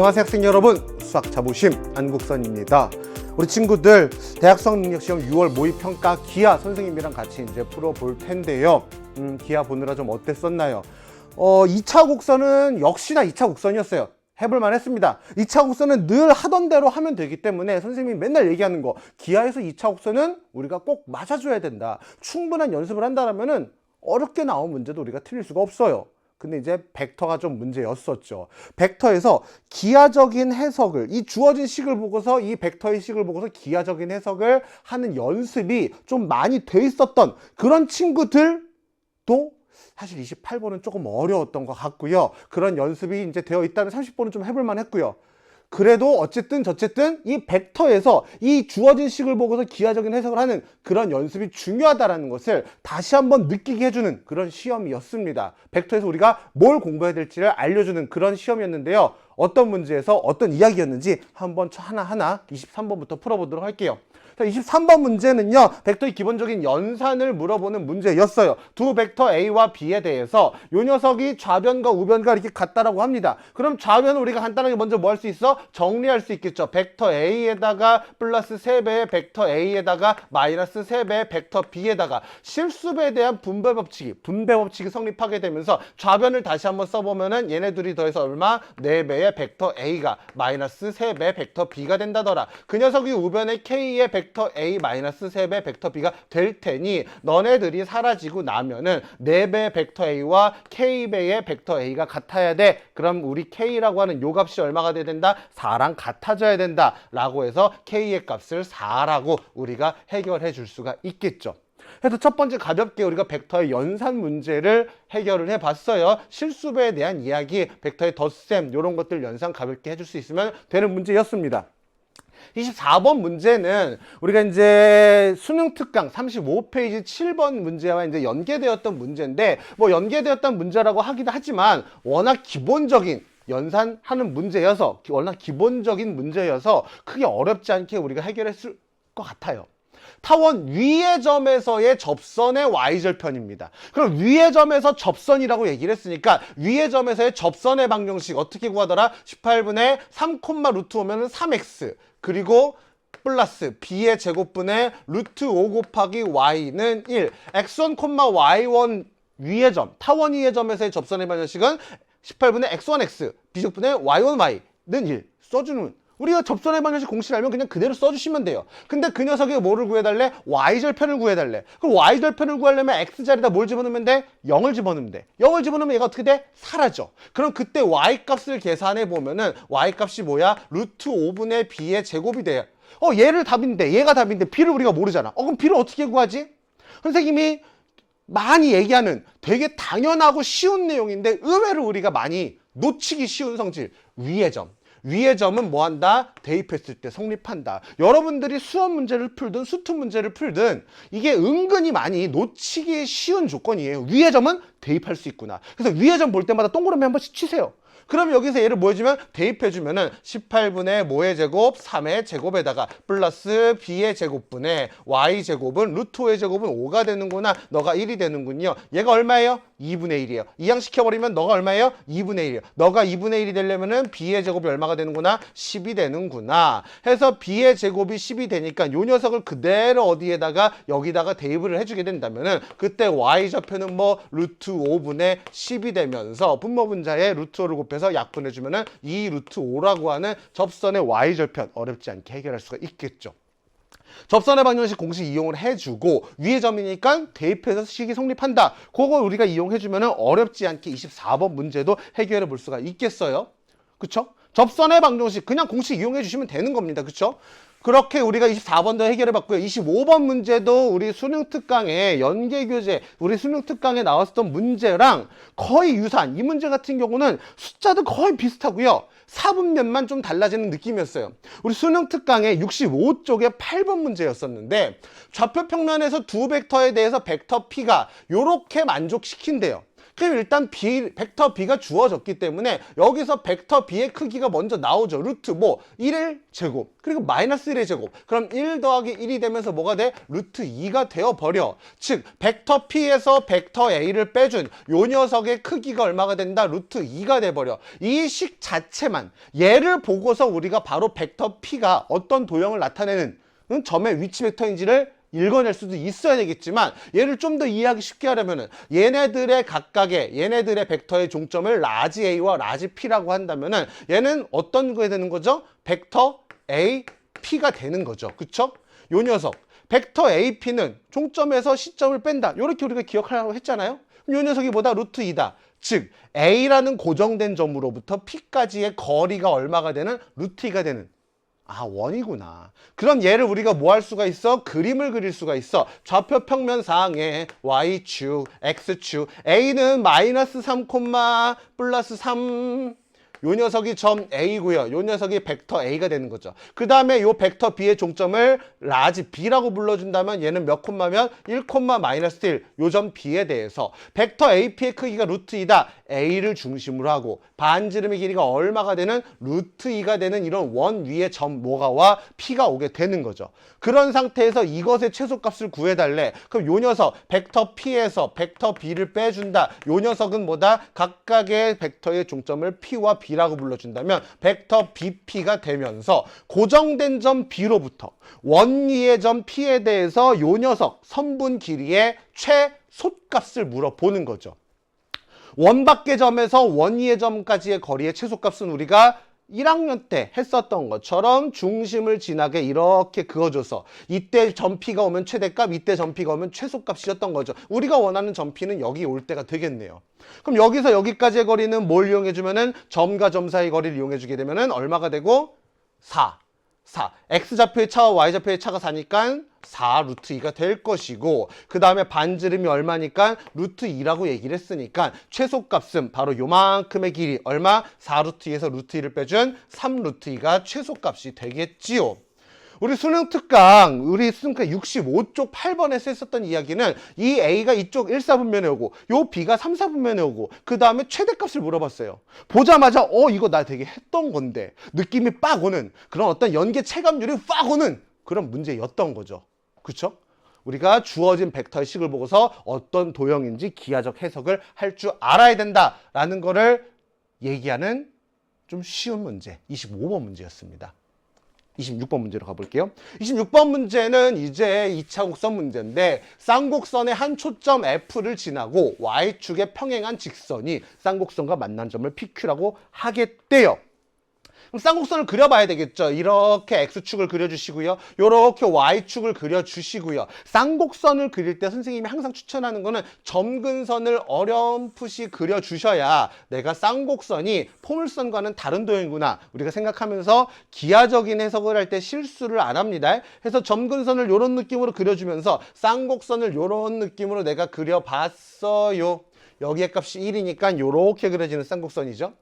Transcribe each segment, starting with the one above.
안녕하세요 학생 여러분, 수학 자부심 안국선입니다. 우리 친구들 대학 수학능력시험 6월 모의평가 기하 선생님이랑 같이 이제 풀어볼 텐데요. 기하 보느라 좀 어땠었나요? 2차 곡선은 역시나 2차 곡선이었어요. 해볼만 했습니다. 2차 곡선은 늘 하던 대로 하면 되기 때문에 선생님이 맨날 얘기하는 거, 기하에서 2차 곡선은 우리가 꼭 맞아줘야 된다. 충분한 연습을 한다면은 어렵게 나온 문제도 우리가 틀릴 수가 없어요. 근데 이제 벡터가 좀 문제였었죠. 벡터에서 기하적인 해석을, 이 주어진 식을 보고서 이 벡터의 식을 보고서 기하적인 해석을 하는 연습이 좀 많이 돼 있었던 그런 친구들도 사실 28번은 조금 어려웠던 것 같고요. 그런 연습이 이제 되어 있다는 30번은 좀 해볼만 했고요. 그래도 어쨌든 이 벡터에서 이 주어진 식을 보고서 기하적인 해석을 하는 그런 연습이 중요하다는 것을 다시 한번 느끼게 해주는 그런 시험이었습니다. 벡터에서 우리가 뭘 공부해야 될지를 알려주는 그런 시험이었는데요. 어떤 문제에서 어떤 이야기였는지 한번 하나하나 23번부터 풀어보도록 할게요. 23번 문제는요, 벡터의 기본적인 연산을 물어보는 문제였어요. 두 벡터 A와 B에 대해서 요 녀석이 좌변과 우변과 이렇게 같다라고 합니다. 그럼 좌변은 우리가 간단하게 먼저 뭐 할 수 있어? 정리할 수 있겠죠. 벡터 A에다가 플러스 3배의 벡터 A에다가 마이너스 3배의 벡터 B에다가 실수배에 대한 분배 법칙이 성립하게 되면서 좌변을 다시 한번 써보면은 얘네 둘이 더해서 얼마? 4배의 벡터 A가 마이너스 3배의 벡터 B가 된다더라. 그 녀석이 우변의 K의 벡터 A 마이너스 3배 벡터 B가 될 테니 너네들이 사라지고 나면은 4배 벡터 A와 K배의 벡터 A가 같아야 돼. 그럼 우리 K라고 하는 요 값이 얼마가 돼야 된다? 4랑 같아져야 된다 라고 해서 K의 값을 4라고 우리가 해결해 줄 수가 있겠죠. 그래서 첫 번째 가볍게 우리가 벡터의 연산 문제를 해결을 해봤어요. 실수배에 대한 이야기, 벡터의 덧셈 이런 것들 연산 가볍게 해줄 수 있으면 되는 문제였습니다. 24번 문제는 우리가 이제 수능 특강 35페이지 7번 문제와 이제 연계되었던 문제인데, 뭐 연계되었던 문제라고 하기도 하지만 워낙 기본적인 연산하는 문제여서, 워낙 기본적인 문제여서 크게 어렵지 않게 우리가 해결했을 것 같아요. 타원 위의 점에서의 접선의 y절편입니다. 그럼 위의 점에서 접선이라고 얘기를 했으니까 위의 점에서의 접선의 방정식 어떻게 구하더라? 18분의 3, 루트 오면은 3x 그리고 플러스 b의 제곱분의 루트 5 곱하기 y는 1. x1, y1 위의 점, 타원 위의 점에서의 접선의 방정식은 18분의 x1x b제곱분의 y1y는 1 써주는, 우리가 접선의 방정식 공式알면 그냥 그대로 써주시면 돼요. 근데 그 녀석이 뭐를 구해달래? y절편을 구해달래. 그럼 y절편을 구하려면 x자리에다 뭘 집어넣으면 돼? 0을 집어넣으면 돼. 0을 집어넣으면 얘가 어떻게 돼? 사라져. 그럼 그때 y값을 계산해 보면은 y값이 뭐야? 루트 5분의 b의 제곱이 돼요. 얘를 답인데, 얘가 답인데 b를 우리가 모르잖아. 그럼 b를 어떻게 구하지? 선생님이 많이 얘기하는 되게 당연하고 쉬운 내용인데 의외로 우리가 많이 놓치기 쉬운 성질, 위의 점. 위의 점은 뭐 한다? 대입했을 때 성립한다. 여러분들이 수업 문제를 풀든 수투 문제를 풀든 이게 은근히 많이 놓치기 쉬운 조건이에요. 위의 점은 대입할 수 있구나. 그래서 위의 점 볼 때마다 동그라미 한 번씩 치세요. 그럼 여기서 얘를 뭐 해주면 대입해주면은 18분의 뭐의 제곱 3의 제곱에다가 플러스 b의 제곱분의 y 제곱은 루트 5의 제곱은 5가 되는구나. 너가 1이 되는군요. 얘가 얼마예요? 2분의 1이에요. 이항시켜버리면 너가 얼마예요? 2분의 1이에요. 너가 2분의 1이 되려면은 b의 제곱이 얼마가 되는구나? 10이 되는구나. 해서 b의 제곱이 10이 되니까 요 녀석을 그대로 어디에다가 여기다가 대입을 해주게 된다면은 그때 y좌표는 뭐 루트 5분의 10이 되면서 분모분자에 루트 5를 곱해서 약분해주면은 2 루트 5라고 하는 접선의 y절편 어렵지 않게 해결할 수가 있겠죠. 접선의 방정식 공식 이용을 해주고 위의 점이니까 대입해서 식이 성립한다. 그걸 우리가 이용해주면 어렵지 않게 24번 문제도 해결해 볼 수가 있겠어요. 그쵸? 접선의 방정식 그냥 공식 이용해 주시면 되는 겁니다. 그쵸? 그렇게 우리가 24번도 해결해 봤고요. 25번 문제도 우리 수능 특강에 연계교재, 우리 수능 특강에 나왔었던 문제랑 거의 유사한, 이 문제 같은 경우는 숫자도 거의 비슷하고요. 사분면만 좀 달라지는 느낌이었어요. 우리 수능 특강에 65쪽에 8번 문제였었는데 좌표 평면에서 두 벡터에 대해서 벡터 P가 요렇게 만족시킨대요. 그럼 일단 벡터 b가 주어졌기 때문에 여기서 벡터 b의 크기가 먼저 나오죠. 루트 뭐 1의 제곱 그리고 마이너스 1의 제곱. 그럼 1 더하기 1이 되면서 뭐가 돼? 루트 2가 되어버려. 즉 벡터 p에서 벡터 a를 빼준 요 녀석의 크기가 얼마가 된다? 루트 2가 돼버려. 이 식 자체만 얘를 보고서 우리가 바로 벡터 p가 어떤 도형을 나타내는 점의 위치 벡터인지를 읽어낼 수도 있어야 되겠지만 얘를 좀 더 이해하기 쉽게 하려면은 얘네들의 벡터의 종점을 라지 A와 라지 P라고 한다면은 얘는 어떤 거에 되는 거죠? 벡터 A, P가 되는 거죠. 그쵸? 요 녀석 벡터 A, P는 종점에서 시점을 뺀다. 요렇게 우리가 기억하라고 했잖아요. 요 녀석이 뭐다? 루트 2다. 즉 A라는 고정된 점으로부터 P까지의 거리가 얼마가 되는? 루트 2가 되는. 아, 원이구나. 그럼 얘를 우리가 뭐 할 수가 있어? 그림을 그릴 수가 있어. 좌표 평면상에 Y축, X축, A는 마이너스 3, 플러스 3. 요 녀석이 점 A고요. 요 녀석이 벡터 A가 되는 거죠. 그 다음에 요 벡터 B의 종점을 라지 B라고 불러준다면 얘는 몇 콤마면 1, 마이너스 1. 요 점 B에 대해서 벡터 AP의 크기가 루트 2다. A를 중심으로 하고 반지름의 길이가 얼마가 되는? 루트 2가 되는 이런 원 위에 점 뭐가 와? P가 오게 되는 거죠. 그런 상태에서 이것의 최소값을 구해달래. 그럼 요 녀석 벡터 P에서 벡터 B를 빼준다. 요 녀석은 뭐다? 각각의 벡터의 종점을 P와 B라고 불러준다면 벡터 BP가 되면서 고정된 점 B로부터 원 위의 점 P에 대해서 요 녀석 선분 길이의 최소값을 물어보는 거죠. 원 밖의 점에서 원 위의 점까지의 거리의 최소값은 우리가 1학년 때 했었던 것처럼 중심을 지나게 이렇게 그어줘서 이때 점 P가 오면 최대값, 이때 점 P가 오면 최소값이었던 거죠. 우리가 원하는 점 P는 여기 올 때가 되겠네요. 그럼 여기서 여기까지의 거리는 뭘 이용해주면은 점과 점 사이 거리를 이용해주게 되면은 얼마가 되고? 4. X좌표의 차와 Y좌표의 차가 4니까 4 루트 2가 될 것이고 그 다음에 반지름이 얼마니까 루트 2라고 얘기를 했으니까 최소값은 바로 요만큼의 길이 얼마? 4 루트 2에서 루트 2를 빼준 3 루트 2가 최소값이 되겠지요. 우리 수능 특강 65쪽 8번에서 했었던 이야기는 이 A가 이쪽 1사분면에 오고 요 B가 3사분면에 오고 그 다음에 최대값을 물어봤어요. 보자마자 이거 나 되게 했던 건데 느낌이 빡 오는 그런 어떤 연계 체감률이 빡 오는 그런 문제였던 거죠. 그쵸? 우리가 주어진 벡터의 식을 보고서 어떤 도형인지 기하적 해석을 할 줄 알아야 된다라는 거를 얘기하는 좀 쉬운 문제 25번 문제였습니다. 26번 문제로 가볼게요. 26번 문제는 이제 2차 곡선 문제인데 쌍곡선의 한 초점 F를 지나고 Y축에 평행한 직선이 쌍곡선과 만난 점을 PQ라고 하겠대요. 그럼 쌍곡선을 그려봐야 되겠죠. 이렇게 X축을 그려주시고요. 이렇게 Y축을 그려주시고요. 쌍곡선을 그릴 때 선생님이 항상 추천하는 거는 점근선을 어렴풋이 그려주셔야 내가 쌍곡선이 포물선과는 다른 도형이구나 우리가 생각하면서 기하적인 해석을 할 때 실수를 안 합니다. 그래서 점근선을 이런 느낌으로 그려주면서 쌍곡선을 이런 느낌으로 내가 그려봤어요. 여기의 값이 1이니까 이렇게 그려지는 쌍곡선이죠.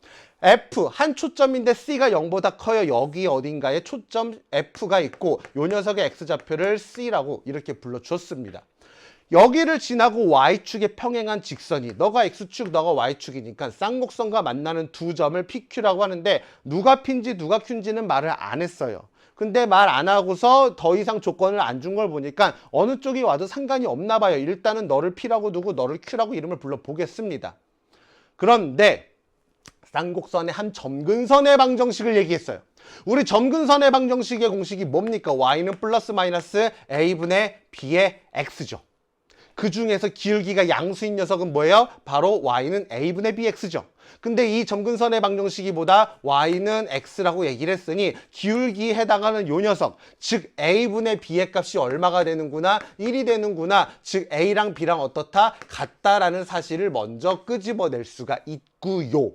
F 한 초점인데 C가 0보다 커요. 여기 어딘가에 초점 F가 있고 요 녀석의 X좌표를 C라고 이렇게 불러줬습니다. 여기를 지나고 Y축에 평행한 직선이 너가 X축 너가 Y축이니까 쌍곡선과 만나는 두 점을 PQ라고 하는데 누가 P인지 누가 Q인지는 말을 안 했어요. 근데 말 안 하고서 더 이상 조건을 안 준 걸 보니까 어느 쪽이 와도 상관이 없나 봐요. 일단은 너를 P라고 두고 너를 Q라고 이름을 불러보겠습니다. 그런데 쌍곡선의 한 점근선의 방정식을 얘기했어요. 우리 점근선의 방정식의 공식이 뭡니까? Y는 플러스 마이너스 A분의 B의 X죠. 그 중에서 기울기가 양수인 녀석은 뭐예요? 바로 Y는 A분의 BX죠. 근데 이 점근선의 방정식이 뭐다? Y는 X라고 얘기를 했으니 기울기에 해당하는 요 녀석, 즉 A분의 B의 값이 얼마가 되는구나? 1이 되는구나. 즉 A랑 B랑 어떻다? 같다라는 사실을 먼저 끄집어낼 수가 있고요.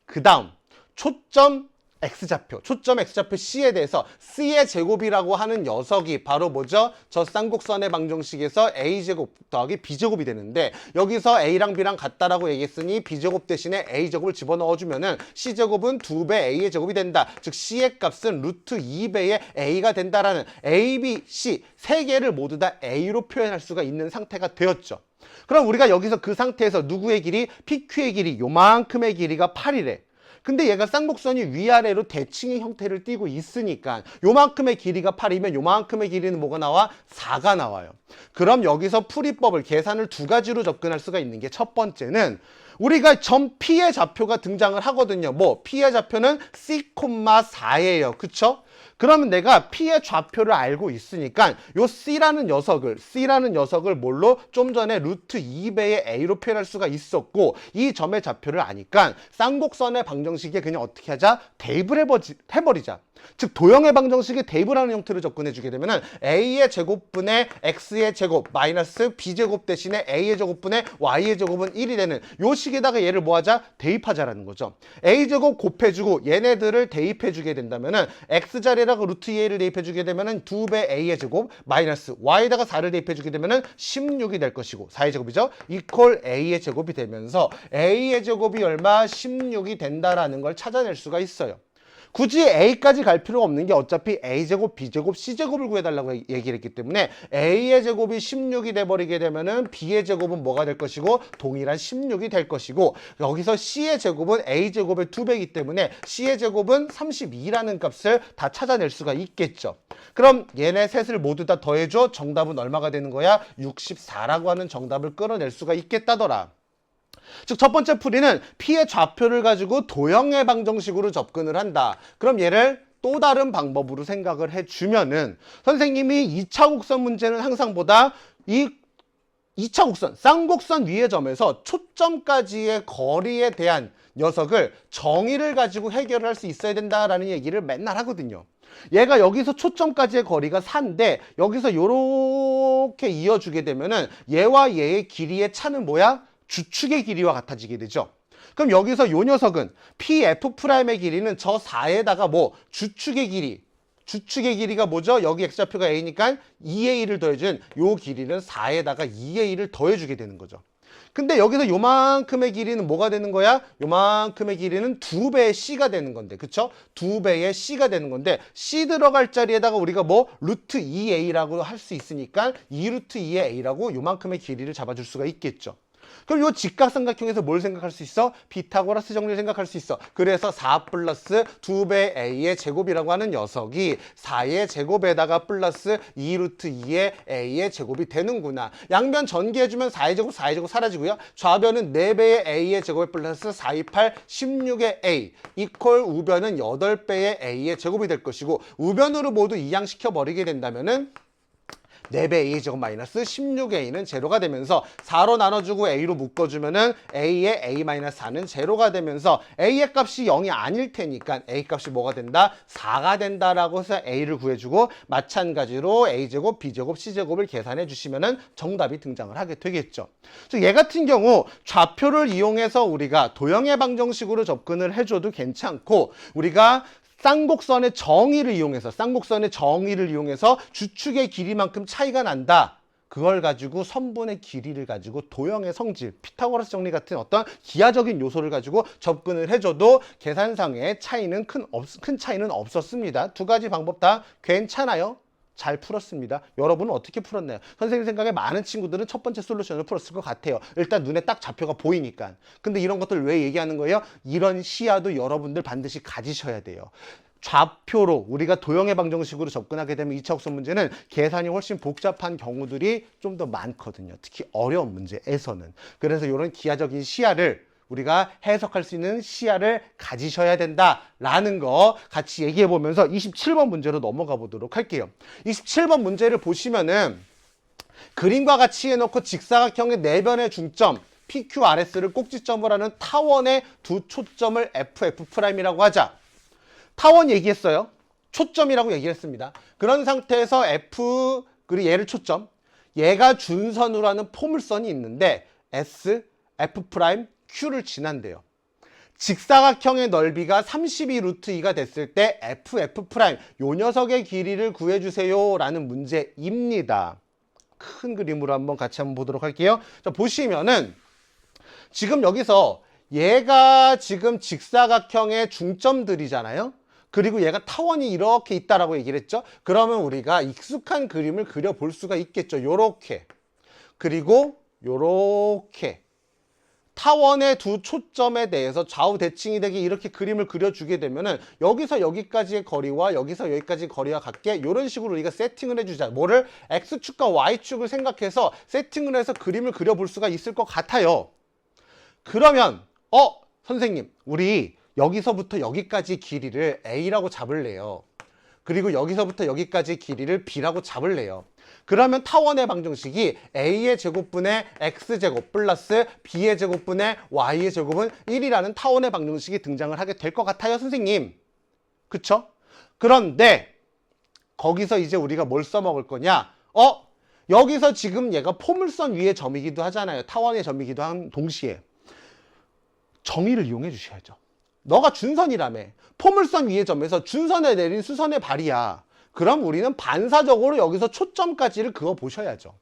그 다음 초점 X좌표, 초점 X좌표 C에 대해서 C의 제곱이라고 하는 녀석이 바로 뭐죠? 저 쌍곡선의 방정식에서 A제곱 더하기 B제곱이 되는데 여기서 A랑 B랑 같다라고 얘기했으니 B제곱 대신에 A제곱을 집어넣어주면은 C제곱은 2배 A의 제곱이 된다. 즉 C의 값은 루트 2배의 A가 된다라는 A, B, C 세 개를 모두 다 A로 표현할 수가 있는 상태가 되었죠. 그럼 우리가 여기서 그 상태에서 누구의 길이? PQ의 길이 요만큼의 길이가 8이래. 근데 얘가 쌍곡선이 위아래로 대칭의 형태를 띠고 있으니까 요만큼의 길이가 8이면 요만큼의 길이는 뭐가 나와? 4가 나와요. 그럼 여기서 풀이법을 계산을 두 가지로 접근할 수가 있는 게 첫 번째는 우리가 점 P의 좌표가 등장을 하거든요. 뭐 P의 좌표는 C,4예요. 그쵸? 그러면 내가 P의 좌표를 알고 있으니까 요 C라는 녀석을 뭘로? 좀 전에 루트 2배의 A로 표현할 수가 있었고 이 점의 좌표를 아니까 쌍곡선의 방정식에 그냥 어떻게 하자? 대입을 해버리자. 즉 도형의 방정식에 대입을 하는 형태로 접근해주게 되면 A의 제곱분의 X의 제곱 마이너스 B제곱 대신에 A의 제곱분의 Y의 제곱은 1이 되는 요 식에다가 얘를 뭐하자? 대입하자라는 거죠. A제곱 곱해주고 얘네들을 대입해주게 된다면 X자리에다가 루트 2A를 대입해주게 되면 2배 A의 제곱 마이너스 Y에다가 4를 대입해주게 되면 16이 될 것이고 4의 제곱이죠. 이퀄 A의 제곱이 되면서 A의 제곱이 얼마? 16이 된다라는 걸 찾아낼 수가 있어요. 굳이 A까지 갈 필요가 없는 게 어차피 A제곱, B제곱, C제곱을 구해달라고 얘기를 했기 때문에 A의 제곱이 16이 돼버리게 되면은 B의 제곱은 뭐가 될 것이고 동일한 16이 될 것이고 여기서 C의 제곱은 A제곱의 2배이기 때문에 C의 제곱은 32라는 값을 다 찾아낼 수가 있겠죠. 그럼 얘네 셋을 모두 다 더해줘. 정답은 얼마가 되는 거야? 64라고 하는 정답을 끌어낼 수가 있겠다더라. 즉 첫 번째 풀이는 P의 좌표를 가지고 도형의 방정식으로 접근을 한다. 그럼 얘를 또 다른 방법으로 생각을 해주면은 선생님이 2차 곡선 문제는 항상 보다 이 2차 곡선, 쌍곡선 위의 점에서 초점까지의 거리에 대한 녀석을 정의를 가지고 해결을 할 수 있어야 된다라는 얘기를 맨날 하거든요. 얘가 여기서 초점까지의 거리가 4인데 여기서 요렇게 이어주게 되면은 얘와 얘의 길이의 차는 뭐야? 주축의 길이와 같아지게 되죠. 그럼 여기서 요 녀석은 PF'의 길이는 저 4에다가 뭐 주축의 길이가 뭐죠? 여기 X좌표가 A니까 2A를 더해준 요 길이는 4에다가 2A를 더해주게 되는 거죠. 근데 여기서 요만큼의 길이는 뭐가 되는 거야? 요만큼의 길이는 2배의 C가 되는 건데, 그쵸? 2배의 C가 되는 건데 C 들어갈 자리에다가 우리가 뭐 루트 2A라고 할 수 있으니까 2루트 2의 A라고 요만큼의 길이를 잡아줄 수가 있겠죠. 그럼 요 직각삼각형에서 뭘 생각할 수 있어? 피타고라스 정리를 생각할 수 있어. 그래서 4 플러스 2배 A의 제곱이라고 하는 녀석이 4의 제곱에다가 플러스 2루트 2의 A의 제곱이 되는구나. 양변 전개해주면 4의 제곱, 4의 제곱 사라지고요. 좌변은 4배의 A의 제곱에 플러스 4, 2, 8, 16의 A 이퀄 우변은 8배의 A의 제곱이 될 것이고 우변으로 모두 이양시켜 버리게 된다면은 4배 A의 제곱 마이너스 16A는 제로가 되면서 4로 나눠주고 A로 묶어주면은 A의 A-4는 제로가 되면서 A의 값이 0이 아닐 테니까 A 값이 뭐가 된다? 4가 된다라고 해서 A를 구해주고 마찬가지로 A제곱, B제곱, C제곱을 계산해 주시면은 정답이 등장을 하게 되겠죠. 즉 얘 같은 경우 좌표를 이용해서 우리가 도형의 방정식으로 접근을 해줘도 괜찮고 우리가 쌍곡선의 정의를 이용해서 주축의 길이만큼 차이가 난다. 그걸 가지고 선분의 길이를 가지고 도형의 성질, 피타고라스 정리 같은 어떤 기하적인 요소를 가지고 접근을 해줘도 계산상의 차이는 큰 차이는 없었습니다. 두 가지 방법 다 괜찮아요. 잘 풀었습니다. 여러분은 어떻게 풀었나요? 선생님 생각에 많은 친구들은 첫 번째 솔루션을 풀었을 것 같아요. 일단 눈에 딱 좌표가 보이니까. 근데 이런 것들 왜 얘기하는 거예요? 이런 시야도 여러분들 반드시 가지셔야 돼요. 좌표로 우리가 도형의 방정식으로 접근하게 되면 2차 곡선 문제는 계산이 훨씬 복잡한 경우들이 좀 더 많거든요. 특히 어려운 문제에서는. 그래서 이런 기하적인 시야를 우리가 해석할 수 있는 시야를 가지셔야 된다라는 거 같이 얘기해 보면서 27번 문제로 넘어가 보도록 할게요. 27번 문제를 보시면은 그림과 같이 해놓고 직사각형의 내변의 중점 PQRS를 꼭지점으로 하는 타원의 두 초점을 FF'이라고 하자. 타원 얘기했어요. 초점이라고 얘기했습니다. 그런 상태에서 F 그리고 얘를 초점, 얘가 준선으로 하는 포물선이 있는데 S, F', Q를 지난대요. 직사각형의 넓이가 32 루트 2가 됐을 때 FF 프라임 요 녀석의 길이를 구해주세요 라는 문제입니다. 큰 그림으로 한번 같이 한번 보도록 할게요. 자, 보시면은 지금 여기서 얘가 지금 직사각형의 중점들이잖아요. 그리고 얘가 타원이 이렇게 있다라고 얘기를 했죠. 그러면 우리가 익숙한 그림을 그려볼 수가 있겠죠. 요렇게. 그리고 요렇게. 타원의 두 초점에 대해서 좌우 대칭이 되게 이렇게 그림을 그려주게 되면은 여기서 여기까지의 거리와 여기서 여기까지 거리와 같게 이런 식으로 우리가 세팅을 해주자. 뭐를? X축과 Y축을 생각해서 세팅을 해서 그림을 그려볼 수가 있을 것 같아요. 그러면 선생님 우리 여기서부터 여기까지 길이를 A라고 잡을래요. 그리고 여기서부터 여기까지 길이를 B라고 잡을래요. 그러면 타원의 방정식이 A의 제곱분의 X제곱 플러스 B의 제곱분의 Y의 제곱은 1이라는 타원의 방정식이 등장을 하게 될 것 같아요, 선생님. 그쵸? 그런데 거기서 이제 우리가 뭘 써먹을 거냐? 여기서 지금 얘가 포물선 위의 점이기도 하잖아요. 타원의 점이기도 한 동시에. 정의를 이용해 주셔야죠. 너가 준선이라며. 포물선 위의 점에서 준선에 내린 수선의 발이야. 그럼 우리는 반사적으로 여기서 초점까지를 그어 보셔야죠.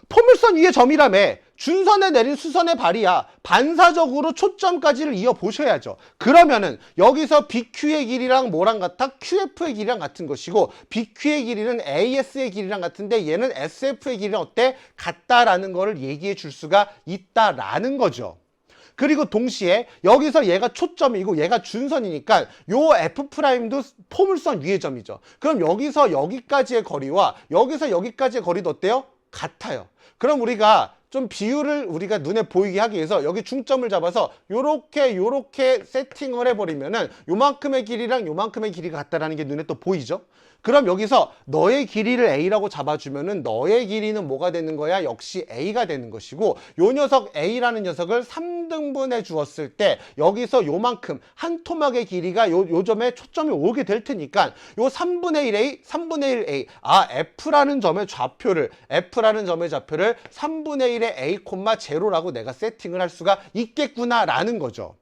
포물선 위의 점이라며. 준선에 내린 수선의 발이야. 반사적으로 초점까지를 이어 보셔야죠. 그러면은 여기서 BQ의 길이랑 뭐랑 같아? QF의 길이랑 같은 것이고 BQ의 길이는 AS의 길이랑 같은데 얘는 SF의 길이랑 어때? 같다라는 거를 얘기해 줄 수가 있다라는 거죠. 그리고 동시에 여기서 얘가 초점이고 얘가 준선이니까 요 F'도 포물선 위의 점이죠. 그럼 여기서 여기까지의 거리와 여기서 여기까지의 거리도 어때요? 같아요. 그럼 우리가 좀 비율을 우리가 눈에 보이게 하기 위해서 여기 중점을 잡아서 요렇게 세팅을 해버리면은 요만큼의 길이랑 요만큼의 길이가 같다라는 게 눈에 또 보이죠? 그럼 여기서 너의 길이를 A라고 잡아주면은 너의 길이는 뭐가 되는 거야? 역시 A가 되는 것이고 요 녀석 A라는 녀석을 3등분해 주었을 때 여기서 요만큼 한 토막의 길이가 요 점에 초점이 오게 될 테니까 요 3분의 1A, 3분의 1A F라는 점의 좌표를 3분의 1의 A, 0라고 내가 세팅을 할 수가 있겠구나라는 거죠.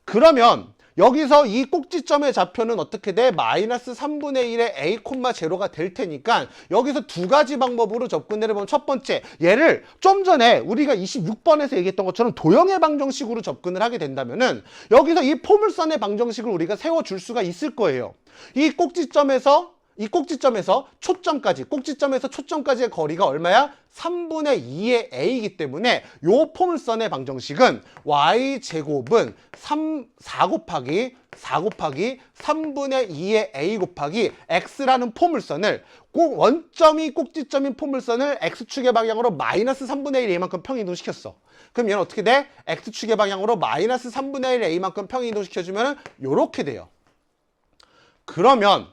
그러면 여기서 이 꼭지점의 좌표는 어떻게 돼? 마이너스 3분의 1의 A, 0가 될 테니까 여기서 두 가지 방법으로 접근을 해보면 첫 번째, 얘를 좀 전에 우리가 26번에서 얘기했던 것처럼 도형의 방정식으로 접근을 하게 된다면은 여기서 이 포물선의 방정식을 우리가 세워줄 수가 있을 거예요. 이 꼭지점에서 초점까지의 거리가 얼마야? 3분의 2의 A이기 때문에 요 포물선의 방정식은 Y제곱은 4 곱하기 3분의 2의 A 곱하기 X라는 포물선을 꼭 원점이 꼭지점인 포물선을 X축의 방향으로 마이너스 3분의 1 A만큼 평이동시켰어. 그럼 얘는 어떻게 돼? X축의 방향으로 마이너스 3분의 1 A만큼 평이동시켜주면 요렇게 돼요. 그러면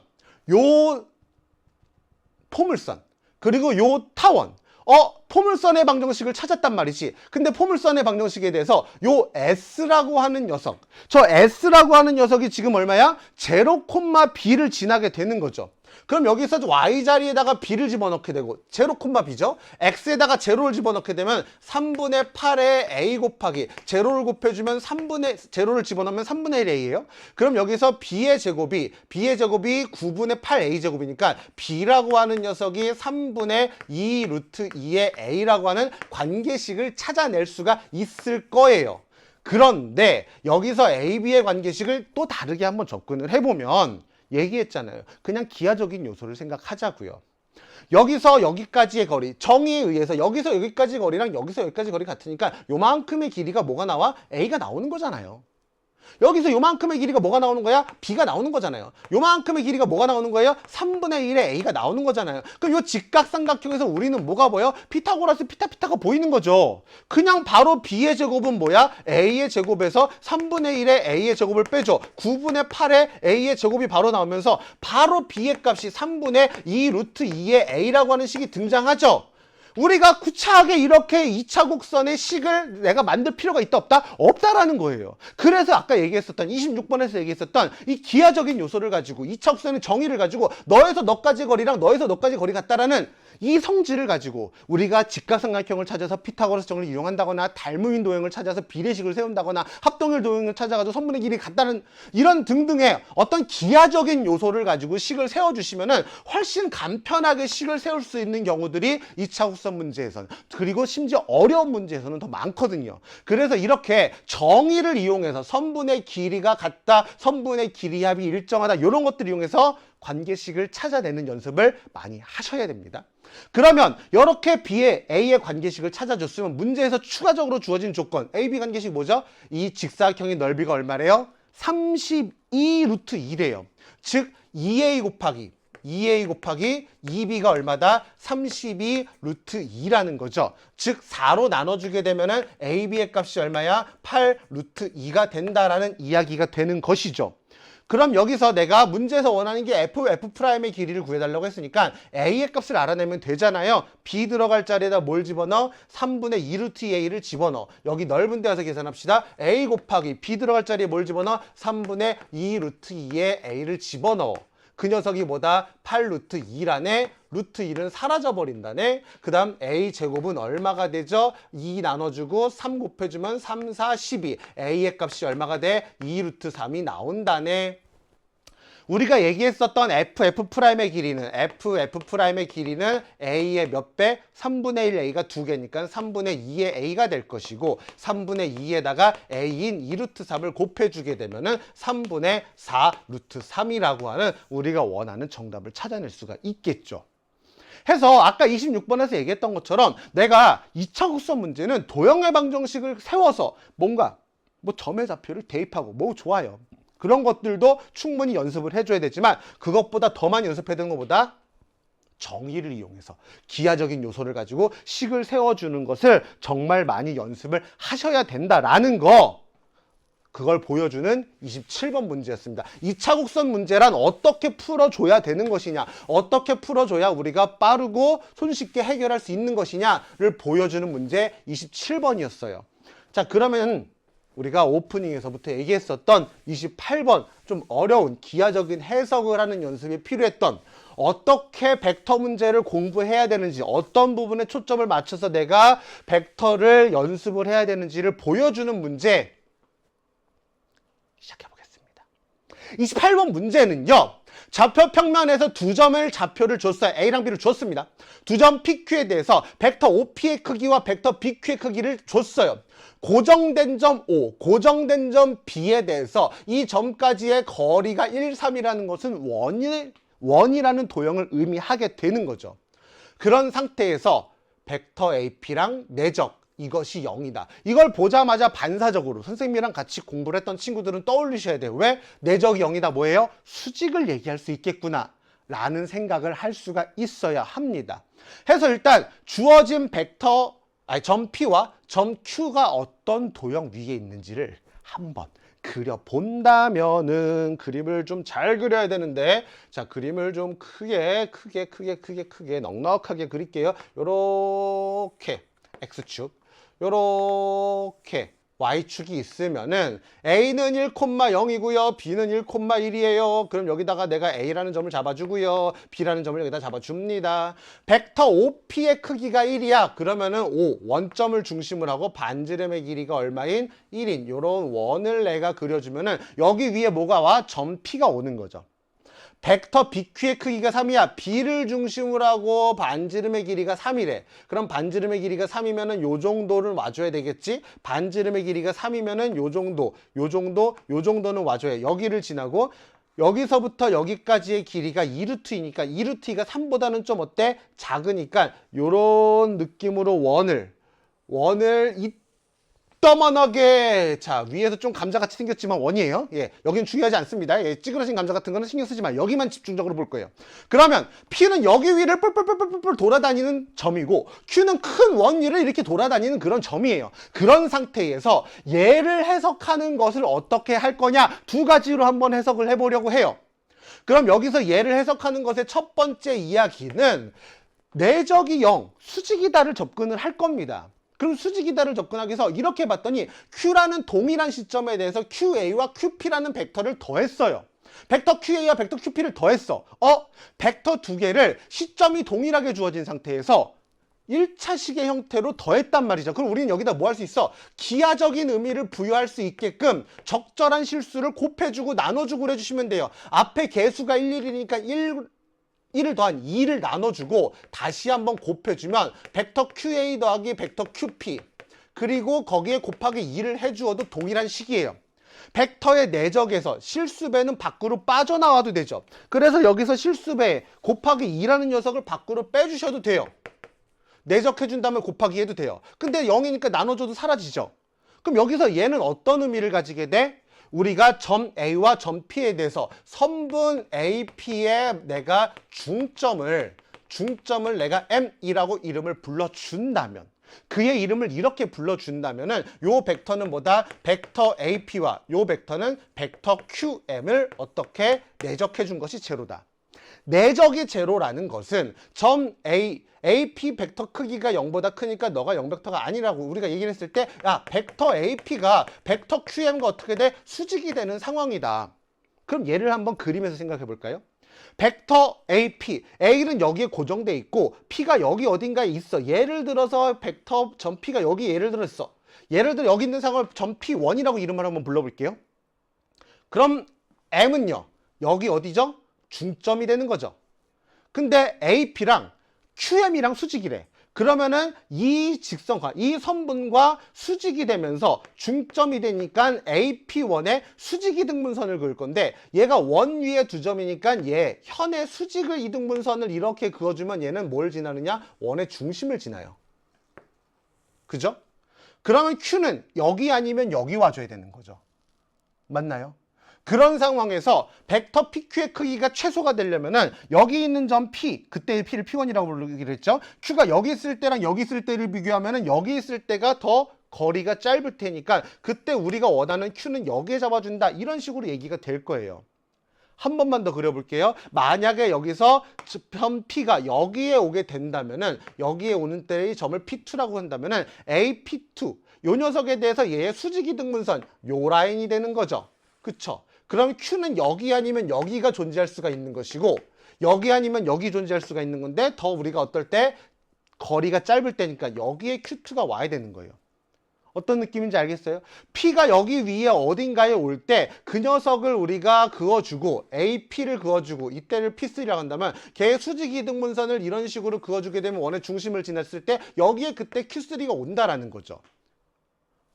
요 포물선 그리고 요 타원 포물선의 방정식을 찾았단 말이지. 근데 포물선의 방정식에 대해서 요 S라고 하는 녀석, 저 S라고 하는 녀석이 지금 얼마야? 0, B를 지나게 되는 거죠. 그럼 여기서 Y 자리에다가 B를 집어넣게 되고 0, B죠. X에다가 0를 집어넣게 되면 3분의 8의 A 곱하기 0를 곱해주면 0를 집어넣으면 3분의 1 A예요. 그럼 여기서 B의 제곱이 9분의 8 A 제곱이니까 B라고 하는 녀석이 3분의 2 루트 2의 A라고 하는 관계식을 찾아낼 수가 있을 거예요. 그런데 여기서 A, B의 관계식을 또 다르게 한번 접근을 해보면 얘기했잖아요. 그냥 기하적인 요소를 생각하자고요. 여기서 여기까지의 거리, 정의에 의해서 여기서 여기까지 거리랑 여기서 여기까지 거리 같으니까 요만큼의 길이가 뭐가 나와? A가 나오는 거잖아요. 여기서 요만큼의 길이가 뭐가 나오는 거야? B가 나오는 거잖아요. 요만큼의 길이가 뭐가 나오는 거예요? 3분의 1의 A가 나오는 거잖아요. 그럼 요 직각삼각형에서 우리는 뭐가 보여? 피타고라스 피타가 보이는 거죠. 그냥 바로 B의 제곱은 뭐야? A의 제곱에서 3분의 1의 A의 제곱을 빼줘. 9분의 8의 A의 제곱이 바로 나오면서 바로 B의 값이 3분의 2 루트 2의 A라고 하는 식이 등장하죠. 우리가 구차하게 이렇게 2차 곡선의 식을 내가 만들 필요가 있다 없다? 없다라는 거예요. 그래서 아까 얘기했었던 26번에서 얘기했었던 이 기하적인 요소를 가지고 2차 곡선의 정의를 가지고 너에서 너까지 거리랑 너에서 너까지 거리 같다라는 이 성질을 가지고 우리가 직각삼각형을 찾아서 피타고라스 정리를 이용한다거나 닮음인 도형을 찾아서 비례식을 세운다거나 합동일 도형을 찾아가지고 선분의 길이 같다는 이런 등등의 어떤 기하적인 요소를 가지고 식을 세워주시면은 훨씬 간편하게 식을 세울 수 있는 경우들이 2차 국선 문제에서는, 그리고 심지어 어려운 문제에서는 더 많거든요. 그래서 이렇게 정의를 이용해서 선분의 길이가 같다, 선분의 길이합이 일정하다, 이런 것들을 이용해서 관계식을 찾아내는 연습을 많이 하셔야 됩니다. 그러면 이렇게 B의 A의 관계식을 찾아줬으면 문제에서 추가적으로 주어진 조건, AB 관계식 뭐죠? 이 직사각형의 넓이가 얼마래요? 32 루트 2래요. 즉 2A 곱하기 2B가 얼마다? 32 루트 2라는 거죠. 즉 4로 나눠주게 되면은 AB의 값이 얼마야? 8 루트 2가 된다라는 이야기가 되는 것이죠. 그럼 여기서 내가 문제에서 원하는 게 F'의 길이를 구해달라고 했으니까 A의 값을 알아내면 되잖아요. B 들어갈 자리에다 뭘 집어넣어? 3분의 2 루트 2A를 집어넣어. 여기 넓은 데 와서 계산합시다. A 곱하기 B 들어갈 자리에 뭘 집어넣어? 3분의 2 루트 2의 A를 집어넣어. 그 녀석이 뭐다? 8 루트 2라네. 루트 1은 사라져버린다네. 그 다음 A 제곱은 얼마가 되죠? 2 나눠주고 3 곱해주면 3, 4, 12. A의 값이 얼마가 돼? 2 루트 3이 나온다네. 우리가 얘기했었던 F'의 길이는 A의 몇 배? 3분의 1 A가 2개니까 3분의 2의 A가 될 것이고 3분의 2에다가 A인 2 루트 3을 곱해주게 되면은 3분의 4 루트 3이라고 하는 우리가 원하는 정답을 찾아낼 수가 있겠죠. 해서 아까 26번에서 얘기했던 것처럼 내가 2차 국선 문제는 도형의 방정식을 세워서 뭔가 점의 좌표를 대입하고 좋아요. 그런 것들도 충분히 연습을 해줘야 되지만 그것보다 더 많이 연습해야 되는 것보다 정의를 이용해서 기하적인 요소를 가지고 식을 세워주는 것을 정말 많이 연습을 하셔야 된다라는 거, 그걸 보여주는 27번 문제였습니다. 2차 국선 문제란 어떻게 풀어줘야 되는 것이냐, 어떻게 풀어줘야 우리가 빠르고 손쉽게 해결할 수 있는 것이냐를 보여주는 문제 27번이었어요. 자, 그러면 우리가 오프닝에서부터 얘기했었던 28번 좀 어려운 기하적인 해석을 하는 연습이 필요했던, 어떻게 벡터 문제를 공부해야 되는지, 어떤 부분에 초점을 맞춰서 내가 벡터를 연습을 해야 되는지를 보여주는 문제 시작해 보겠습니다. 28번 문제는요, 좌표 평면에서 두 점을 좌표를 줬어요. A랑 B를 줬습니다. 두 점 PQ에 대해서 벡터 OP의 크기와 벡터 BQ의 크기를 줬어요. 고정된 점 O, 고정된 점 B에 대해서 이 점까지의 거리가 1, 3이라는 것은 원이라는 도형을 의미하게 되는 거죠. 그런 상태에서 벡터 AP랑 내적, 이것이 0이다. 이걸 보자마자 반사적으로 선생님이랑 같이 공부를 했던 친구들은 떠올리셔야 돼요. 왜? 내적이 0이다. 뭐예요? 수직을 얘기할 수 있겠구나 라는 생각을 할 수가 있어야 합니다. 해서 일단 주어진 점 P와 점 Q가 어떤 도형 위에 있는지를 한번 그려본다면은, 그림을 좀 잘 그려야 되는데, 자, 그림을 좀 크게 넉넉하게 그릴게요. 요렇게 X축, 요렇게 Y축이 있으면은 A는 1,0이고요. B는 1,1이에요. 그럼 여기다가 내가 A라는 점을 잡아주고요. B라는 점을 여기다 잡아줍니다. 벡터 OP의 크기가 1이야. 그러면은 O, 원점을 중심으로 하고 반지름의 길이가 얼마인? 1인 요런 원을 내가 그려주면은 여기 위에 뭐가 와? 점 P가 오는 거죠. 벡터 BQ의 크기가 3이야. B를 중심으로 하고 반지름의 길이가 3이래. 그럼 반지름의 길이가 3이면은 요 정도를 와줘야 되겠지? 반지름의 길이가 3이면은 요 정도는 와줘야 해. 여기를 지나고 여기서부터 여기까지의 길이가 2루트이니까 2루트가 3보다는 좀 어때? 작으니까 요런 느낌으로 원을 떠만하게, 자, 위에서 좀 감자같이 생겼지만 원이에요. 예, 여기는 중요하지 않습니다. 예, 찌그러진 감자 같은 거는 신경 쓰지 마. 여기만 집중적으로 볼 거예요. 그러면 P는 여기 위를 뿔뿔뿔뿔뿔 돌아다니는 점이고 Q는 큰 원 위를 이렇게 돌아다니는 그런 점이에요. 그런 상태에서 얘를 해석하는 것을 어떻게 할 거냐, 두 가지로 한번 해석을 해보려고 해요. 그럼 여기서 얘를 해석하는 것의 첫 번째 이야기는 내적이 0, 수직이다를 접근을 할 겁니다. 그럼 수직이다를 접근하기 위해서 이렇게 봤더니 Q라는 동일한 시점에 대해서 QA와 QP라는 벡터를 더했어요. 벡터 QA와 벡터 QP를 더했어. 벡터 두 개를 시점이 동일하게 주어진 상태에서 1차식의 형태로 더했단 말이죠. 그럼 우리는 여기다 뭐 할 수 있어? 기하적인 의미를 부여할 수 있게끔 적절한 실수를 곱해주고 나눠주고 해주시면 돼요. 앞에 개수가 1, 1을 더한 2를 나눠주고 다시 한번 곱해주면 벡터 QA 더하기 벡터 QP 그리고 거기에 곱하기 2를 해주어도 동일한 식이에요. 벡터의 내적에서 실수배는 밖으로 빠져나와도 되죠. 그래서 여기서 실수배 곱하기 2라는 녀석을 밖으로 빼주셔도 돼요. 내적해준 다음에 곱하기 해도 돼요. 근데 0이니까 나눠줘도 사라지죠. 그럼 여기서 얘는 어떤 의미를 가지게 돼? 우리가 점 A와 점 P에 대해서 선분 AP에 내가 중점을 내가 M이라고 이름을 불러준다면 그의 이름을 이렇게 불러준다면은 요 벡터는 뭐다? 벡터 AP와 요 벡터는 벡터 QM을 어떻게 내적해 준 것이 제로다. 내적이 제로라는 것은 점 AP 벡터 크기가 0보다 크니까 너가 0벡터가 아니라고 우리가 얘기를 했을 때 야, 벡터 AP가 벡터 QM과 어떻게 돼? 수직이 되는 상황이다. 그럼 얘를 한번 그림에서 생각해 볼까요? 벡터 AP, A는 여기에 고정돼 있고 P가 여기 어딘가에 있어. 예를 들어서 벡터 점 P가 여기 예를 들었어. 예를 들어 여기 있는 상황을 점 P1이라고 이름을 한번 불러볼게요. 그럼 M은요. 여기 어디죠? 중점이 되는 거죠. 근데 AP랑 QM이랑 수직이래. 그러면은 이 직선과 이 선분과 수직이 되면서 중점이 되니까 AP1에 수직 이등분선을 그을 건데 얘가 원 위에 두 점이니까 얘 현의 수직을 이등분선을 이렇게 그어주면 얘는 뭘 지나느냐? 원의 중심을 지나요. 그죠? 그러면 Q는 여기 아니면 여기 와줘야 되는 거죠. 맞나요? 그런 상황에서 벡터 PQ의 크기가 최소가 되려면은 여기 있는 점 P, 그때 P를 P1이라고 부르기로 했죠. Q가 여기 있을 때랑 여기 있을 때를 비교하면은 여기 있을 때가 더 거리가 짧을 테니까 그때 우리가 원하는 Q는 여기에 잡아준다. 이런 식으로 얘기가 될 거예요. 한 번만 더 그려볼게요. 만약에 여기서 점 P가 여기에 오게 된다면은 여기에 오는 때의 점을 P2라고 한다면은 AP2 요 녀석에 대해서 얘의 수직이등분선 요 라인이 되는 거죠. 그쵸? 그럼 Q는 여기 아니면 여기가 존재할 수가 있는 것이고 여기 아니면 여기 존재할 수가 있는 건데 더 우리가 어떨 때 거리가 짧을 때니까 여기에 Q2가 와야 되는 거예요. 어떤 느낌인지 알겠어요? P가 여기 위에 어딘가에 올 때 그 녀석을 우리가 그어주고 AP를 그어주고 이때를 P3라고 한다면 걔의 수직이등분선을 이런 식으로 그어주게 되면 원의 중심을 지났을 때 여기에 그때 Q3가 온다라는 거죠.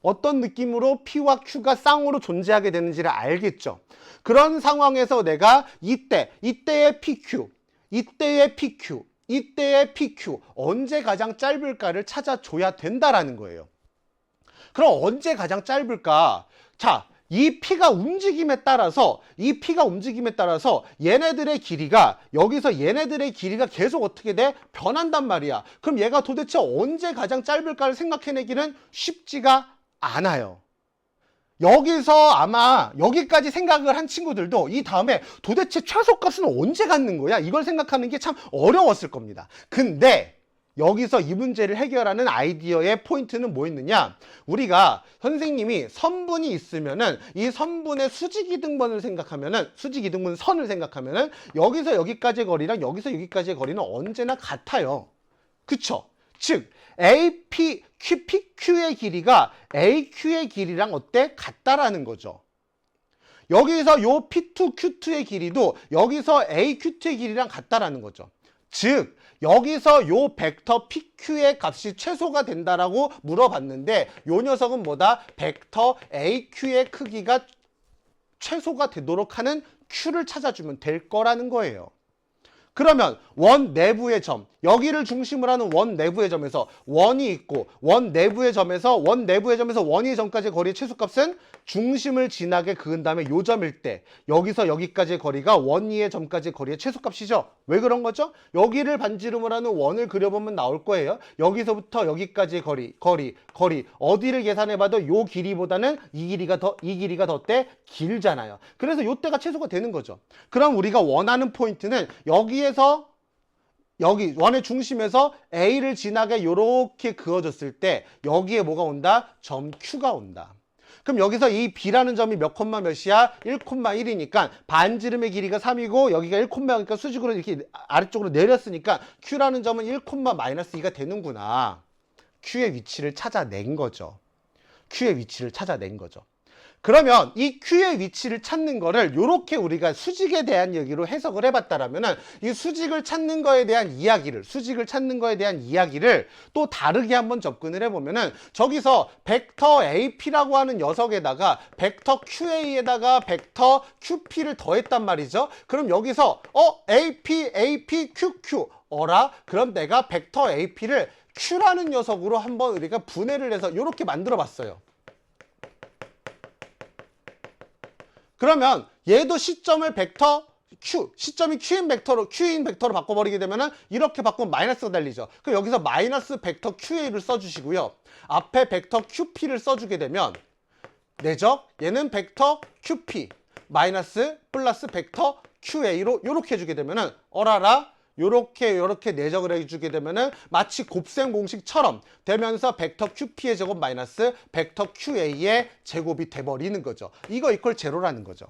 어떤 느낌으로 P와 Q가 쌍으로 존재하게 되는지를 알겠죠. 그런 상황에서 내가 이때의 PQ, 이때의 PQ, 이때의 PQ 언제 가장 짧을까를 찾아줘야 된다라는 거예요. 그럼 언제 가장 짧을까? 자, 이 P가 움직임에 따라서 얘네들의 길이가 여기서 얘네들의 길이가 계속 어떻게 돼? 변한단 말이야. 그럼 얘가 도대체 언제 가장 짧을까를 생각해내기는 쉽지가 않아요. 여기서 아마 여기까지 생각을 한 친구들도 이 다음에 도대체 최소값은 언제 갖는 거야? 이걸 생각하는 게 참 어려웠을 겁니다. 근데 여기서 이 문제를 해결하는 아이디어의 포인트는 뭐였느냐? 우리가 선생님이 선분이 있으면은 이 선분의 수직이등분을 생각하면은 수직이등분선을 생각하면은 여기서 여기까지의 거리랑 여기서 여기까지의 거리는 언제나 같아요. 그쵸? 즉 AP, PQ의 길이가 AQ의 길이랑 어때? 같다라는 거죠. 여기서 요 P2, Q2의 길이도 여기서 AQ2의 길이랑 같다라는 거죠. 즉 여기서 요 벡터 PQ의 값이 최소가 된다라고 물어봤는데 요 녀석은 뭐다? 벡터 AQ의 크기가 최소가 되도록 하는 Q를 찾아주면 될 거라는 거예요. 그러면 원 내부의 점, 여기를 중심으로 하는 원 내부의 점에서 원이 있고 원 내부의 점에서 원이 점까지의 거리의 최소값은 중심을 지나게 그은 다음에 요 점일 때 여기서 여기까지의 거리가 원위의 점까지의 거리의 최소값이죠. 왜 그런 거죠? 여기를 반지름으로 하는 원을 그려보면 나올 거예요. 여기서부터 여기까지의 거리 어디를 계산해봐도 요 길이보다는 이 길이가 더 어때? 길잖아요. 그래서 요 때가 최소가 되는 거죠. 그럼 우리가 원하는 포인트는 여기 원의 중심에서 A를 지나게 요렇게 그어줬을 때 여기에 뭐가 온다? 점 Q가 온다. 그럼 여기서 이 B라는 점이 몇 콤마 몇이야? 1,1이니까 반지름의 길이가 3이고 여기가 1,0니까 수직으로 이렇게 아래쪽으로 내렸으니까 Q라는 점은 1,-2가 되는구나. Q의 위치를 찾아낸 거죠. Q의 위치를 찾아낸 거죠. 그러면 이 Q의 위치를 찾는 거를 이렇게 우리가 수직에 대한 얘기로 해석을 해봤다라면은 이 수직을 찾는 거에 대한 이야기를 또 다르게 한번 접근을 해보면은 저기서 벡터 AP라고 하는 녀석에다가 벡터 QA에다가 벡터 QP를 더했단 말이죠. 그럼 여기서 AP, QQ 어라? 그럼 내가 벡터 AP를 Q라는 녀석으로 한번 우리가 분해를 해서 이렇게 만들어 봤어요. 그러면 얘도 시점을 벡터 Q, 시점이 Q인 벡터로 바꿔버리게 되면은 이렇게 바꾸면 마이너스가 달리죠. 그럼 여기서 마이너스 벡터 QA를 써주시고요. 앞에 벡터 QP를 써주게 되면 내적 얘는 벡터 QP 마이너스 플러스 벡터 QA로 이렇게 해주게 되면은 어라라 요렇게 내적을 해주게 되면은 마치 곱셈 공식처럼 되면서 벡터 QP의 제곱 마이너스 벡터 QA의 제곱이 돼버리는 거죠. 이거 이퀄 제로라는 거죠.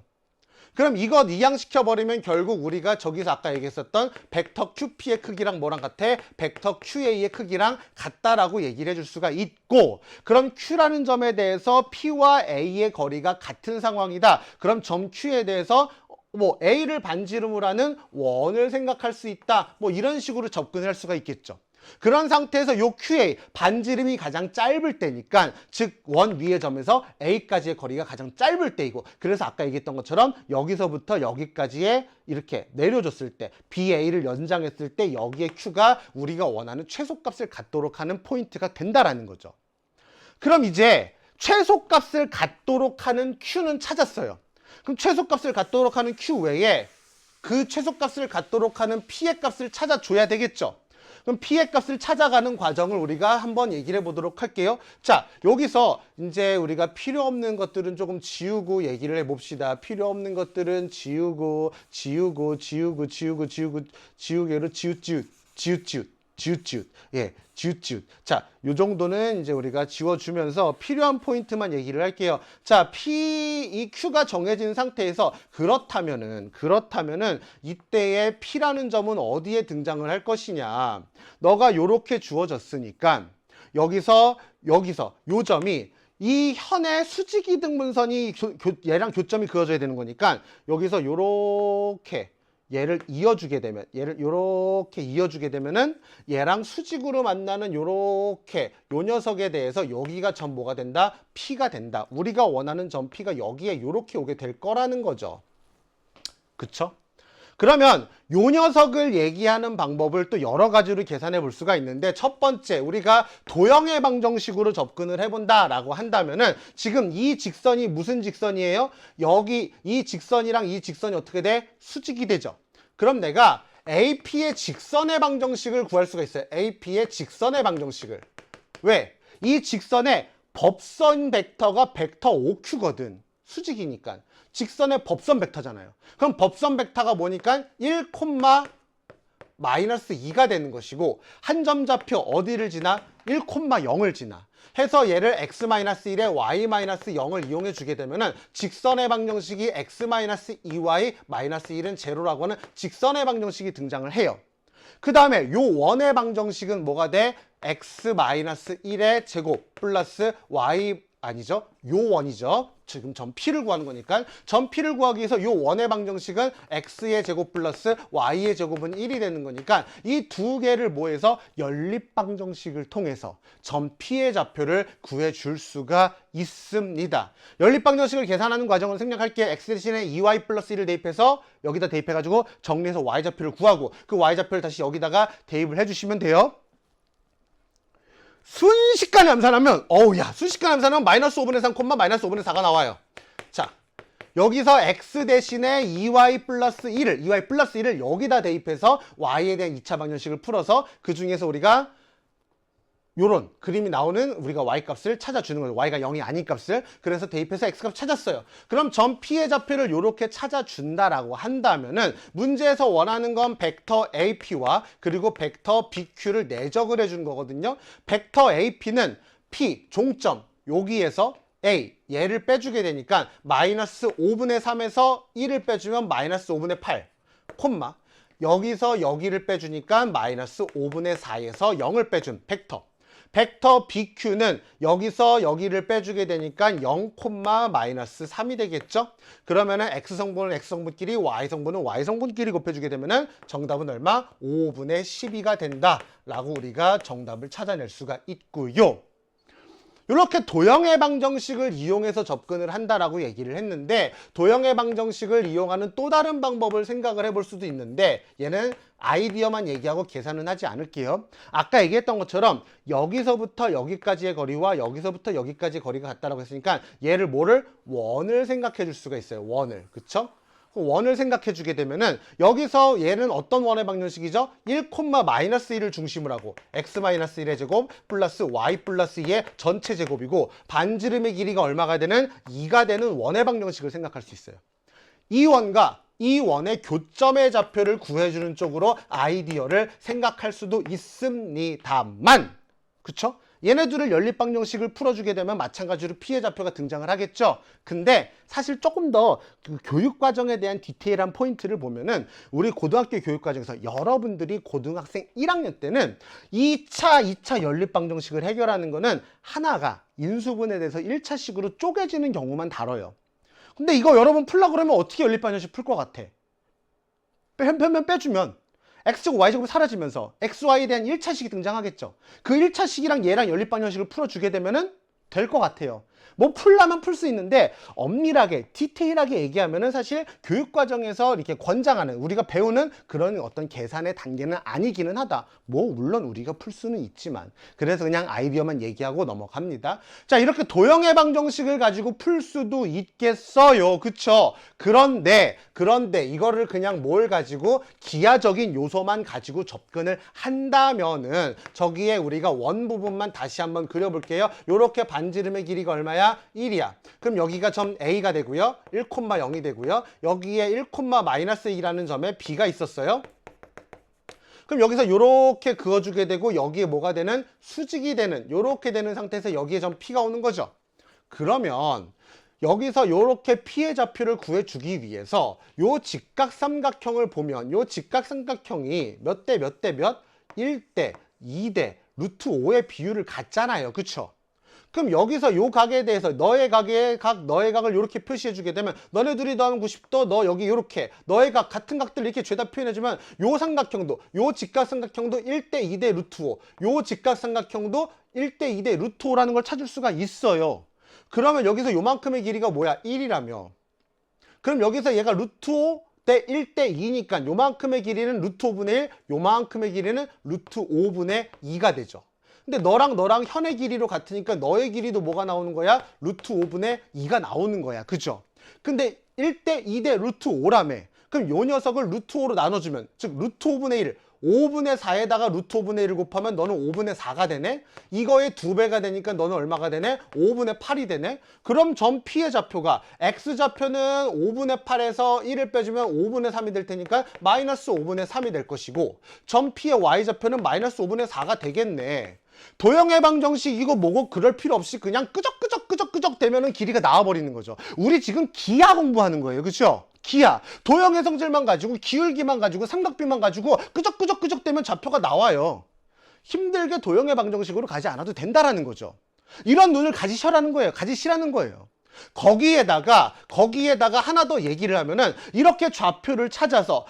그럼 이거 이항시켜버리면 결국 우리가 저기서 아까 얘기했었던 벡터 QP의 크기랑 뭐랑 같아? 벡터 QA의 크기랑 같다라고 얘기를 해줄 수가 있고, 그럼 Q라는 점에 대해서 P와 A의 거리가 같은 상황이다. 그럼 점 Q에 대해서 A를 반지름으로 하는 원을 생각할 수 있다. 이런 식으로 접근을 할 수가 있겠죠. 그런 상태에서 요 QA, 반지름이 가장 짧을 때니까, 즉 원 위의 점에서 A까지의 거리가 가장 짧을 때이고, 그래서 아까 얘기했던 것처럼 여기서부터 여기까지에 이렇게 내려줬을 때, BA를 연장했을 때 여기에 Q가 우리가 원하는 최소값을 갖도록 하는 포인트가 된다라는 거죠. 그럼 이제 최소값을 갖도록 하는 Q는 찾았어요. 그럼 최소값을 갖도록 하는 Q 외에 그 최소값을 갖도록 하는 P의 값을 찾아줘야 되겠죠. 그럼 P의 값을 찾아가는 과정을 우리가 한번 얘기를 해보도록 할게요. 자, 여기서 이제 우리가 필요 없는 것들은 조금 지우고 얘기를 해봅시다. 필요 없는 것들은 지우고 지읒. 예, 지읒. 자, 요 정도는 이제 우리가 지워주면서 필요한 포인트만 얘기를 할게요. 자, 이 Q가 정해진 상태에서 그렇다면은 이때의 P라는 점은 어디에 등장을 할 것이냐. 너가 요렇게 주어졌으니까 여기서 요 점이 이 현의 수직이등분선이 얘랑 교점이 그어져야 되는 거니까 여기서 요렇게 얘를 이어주게 되면, 얘를 요렇게 이어주게 되면은 얘랑 수직으로 만나는 요렇게 요 녀석에 대해서 여기가 점 뭐가 된다? P가 된다. 우리가 원하는 점 P가 여기에 요렇게 오게 될 거라는 거죠. 그쵸? 그러면 요 녀석을 얘기하는 방법을 또 여러 가지로 계산해 볼 수가 있는데, 첫 번째 우리가 도형의 방정식으로 접근을 해본다라고 한다면은 지금 이 직선이 무슨 직선이에요? 여기 이 직선이랑 이 직선이 어떻게 돼? 수직이 되죠. 그럼 내가 AP의 직선의 방정식을 구할 수가 있어요. AP의 직선의 방정식을. 왜? 이 직선의 법선 벡터가 벡터 OQ거든. 수직이니까. 직선의 법선 벡터잖아요. 그럼 법선 벡터가 뭐니까 1,-2가 되는 것이고, 한 점 좌표 어디를 지나? 1,0을 지나. 해서 얘를 x-1에 y-0을 이용해 주게 되면은 직선의 방정식이 x-2y -1은 제로라고 하는 직선의 방정식이 등장을 해요. 그 다음에 요 원의 방정식은 뭐가 돼? x-1의 제곱 플러스 y 아니죠? 요 원이죠. 지금 점 P를 구하는 거니까 점 P를 구하기 위해서 요 원의 방정식은 x의 제곱 플러스 y의 제곱은 1이 되는 거니까 이 두 개를 모여서 연립 방정식을 통해서 점 P의 좌표를 구해줄 수가 있습니다. 연립 방정식을 계산하는 과정을 생략할게요. x 대신에 2y 플러스 1을 대입해서 여기다 대입해가지고 정리해서 y 좌표를 구하고 그 y 좌표를 다시 여기다가 대입을 해주시면 돼요. 순식간에 암산하면 순식간에 암산하면 마이너스 5분의 3, 마이너스 5분의 4가 나와요. 자, 여기서 x 대신에 2y 플러스 1을 여기다 대입해서 y에 대한 2차 방정식을 풀어서 그 중에서 우리가 요런 그림이 나오는 우리가 y값을 찾아주는 거예요. y가 0이 아닌 값을. 그래서 대입해서 x값 찾았어요. 그럼 점 P의 좌표를 요렇게 찾아준다라고 한다면은 문제에서 원하는 건 벡터 AP와 그리고 벡터 BQ를 내적을 해준 거거든요. 벡터 AP는 P 종점 여기에서 A 얘를 빼주게 되니까 마이너스 5분의 3에서 1을 빼주면 마이너스 5분의 8 콤마 여기서 여기를 빼주니까 마이너스 5분의 4에서 0을 빼준 벡터 BQ는 여기서 여기를 빼주게 되니까 0, 마이너스 3이 되겠죠? 그러면은 X성분은 X성분끼리 Y성분은 Y성분끼리 곱해주게 되면은 정답은 얼마? 5분의 12가 된다라고 우리가 정답을 찾아낼 수가 있고요. 이렇게 도형의 방정식을 이용해서 접근을 한다라고 얘기를 했는데 도형의 방정식을 이용하는 또 다른 방법을 생각을 해볼 수도 있는데 얘는 아이디어만 얘기하고 계산은 하지 않을게요. 아까 얘기했던 것처럼 여기서부터 여기까지의 거리와 여기서부터 여기까지의 거리가 같다라고 했으니까 얘를 뭐를? 원을 생각해 줄 수가 있어요. 원을. 그쵸? 원을 생각해 주게 되면은 여기서 얘는 어떤 원의 방정식이죠? 1, 마이너스 1을 중심으로 하고 x 마이너스 1의 제곱 플러스 y 플러스 2의 전체 제곱이고 반지름의 길이가 얼마가 되는 2가 되는 원의 방정식을 생각할 수 있어요. 이 원과 이 원의 교점의 좌표를 구해주는 쪽으로 아이디어를 생각할 수도 있습니다만 그쵸? 얘네들을 연립방정식을 풀어주게 되면 마찬가지로 피해 좌표가 등장을 하겠죠. 근데 사실 조금 더 그 교육과정에 대한 디테일한 포인트를 보면은 우리 고등학교 교육과정에서 여러분들이 고등학생 1학년 때는 2차 연립방정식을 해결하는 거는 하나가 인수분해에 대해서 1차식으로 쪼개지는 경우만 다뤄요. 근데 이거 여러분 풀려고 그러면 어떻게 연립방정식 풀 것 같아? 편면 빼주면 X제곱 Y제곱이 사라지면서 XY에 대한 1차식이 등장하겠죠. 그 1차식이랑 얘랑 연립방정식을 풀어주게 되면은 될 것 같아요. 뭐 풀려면 풀 수 있는데 엄밀하게 디테일하게 얘기하면은 사실 교육과정에서 이렇게 권장하는 우리가 배우는 그런 어떤 계산의 단계는 아니기는 하다. 뭐 물론 우리가 풀 수는 있지만 그래서 그냥 아이디어만 얘기하고 넘어갑니다. 자 이렇게 도형의 방정식을 가지고 풀 수도 있겠어요. 그쵸? 그런데 이거를 그냥 뭘 가지고 기하적인 요소만 가지고 접근을 한다면은 저기에 우리가 원 부분만 다시 한번 그려볼게요. 요렇게 반지름의 길이가 얼마야? 1이야. 그럼 여기가 점 A가 되고요. 1,0이 되고요. 여기에 1, 마이너스 2라는 점에 B가 있었어요. 그럼 여기서 요렇게 그어주게 되고 여기에 뭐가 되는? 수직이 되는 요렇게 되는 상태에서 여기에 점 P가 오는 거죠. 그러면 여기서 요렇게 P의 좌표를 구해주기 위해서 요 직각삼각형을 보면 요 직각삼각형이 몇 대 몇 대 몇? 1대 2대 루트 5의 비율을 갖잖아요. 그쵸? 그럼 여기서 요 각에 대해서 너의 각을 이렇게 표시해 주게 되면 너네 둘이 더하면 90도 너 여기 이렇게 너의 각 같은 각들 이렇게 죄다 표현해 주면 요 삼각형도 요 직각삼각형도 1대 2대 루트 5 요 직각삼각형도 1대 2대 루트 5라는 걸 찾을 수가 있어요. 그러면 여기서 요만큼의 길이가 뭐야? 1이라며. 그럼 여기서 얘가 루트 5 대 1대 2니까 요만큼의 길이는 루트 5분의 1 요만큼의 길이는 루트 5분의 2가 되죠. 근데 너랑 현의 길이로 같으니까 너의 길이도 뭐가 나오는 거야? 루트 5분의 2가 나오는 거야. 그죠? 근데 1대 2대 루트 5라며. 그럼 요 녀석을 루트 5로 나눠주면 즉 루트 5분의 1 5분의 4에다가 루트 5분의 1을 곱하면 너는 5분의 4가 되네? 이거의 2배가 되니까 너는 얼마가 되네? 5분의 8이 되네? 그럼 점 P의 좌표가 X좌표는 5분의 8에서 1을 빼주면 5분의 3이 될 테니까 마이너스 5분의 3이 될 것이고 점 P의 Y좌표는 마이너스 5분의 4가 되겠네. 도형의 방정식 이거 뭐고 그럴 필요 없이 그냥 끄적끄적 되면은 길이가 나와버리는 거죠. 우리 지금 기하 공부하는 거예요. 그렇죠? 기하. 도형의 성질만 가지고 기울기만 가지고 삼각비만 가지고 끄적끄적 되면 좌표가 나와요. 힘들게 도형의 방정식으로 가지 않아도 된다라는 거죠. 이런 눈을 가지셔라는 거예요. 가지시라는 거예요. 거기에다가 하나 더 얘기를 하면은 이렇게 좌표를 찾아서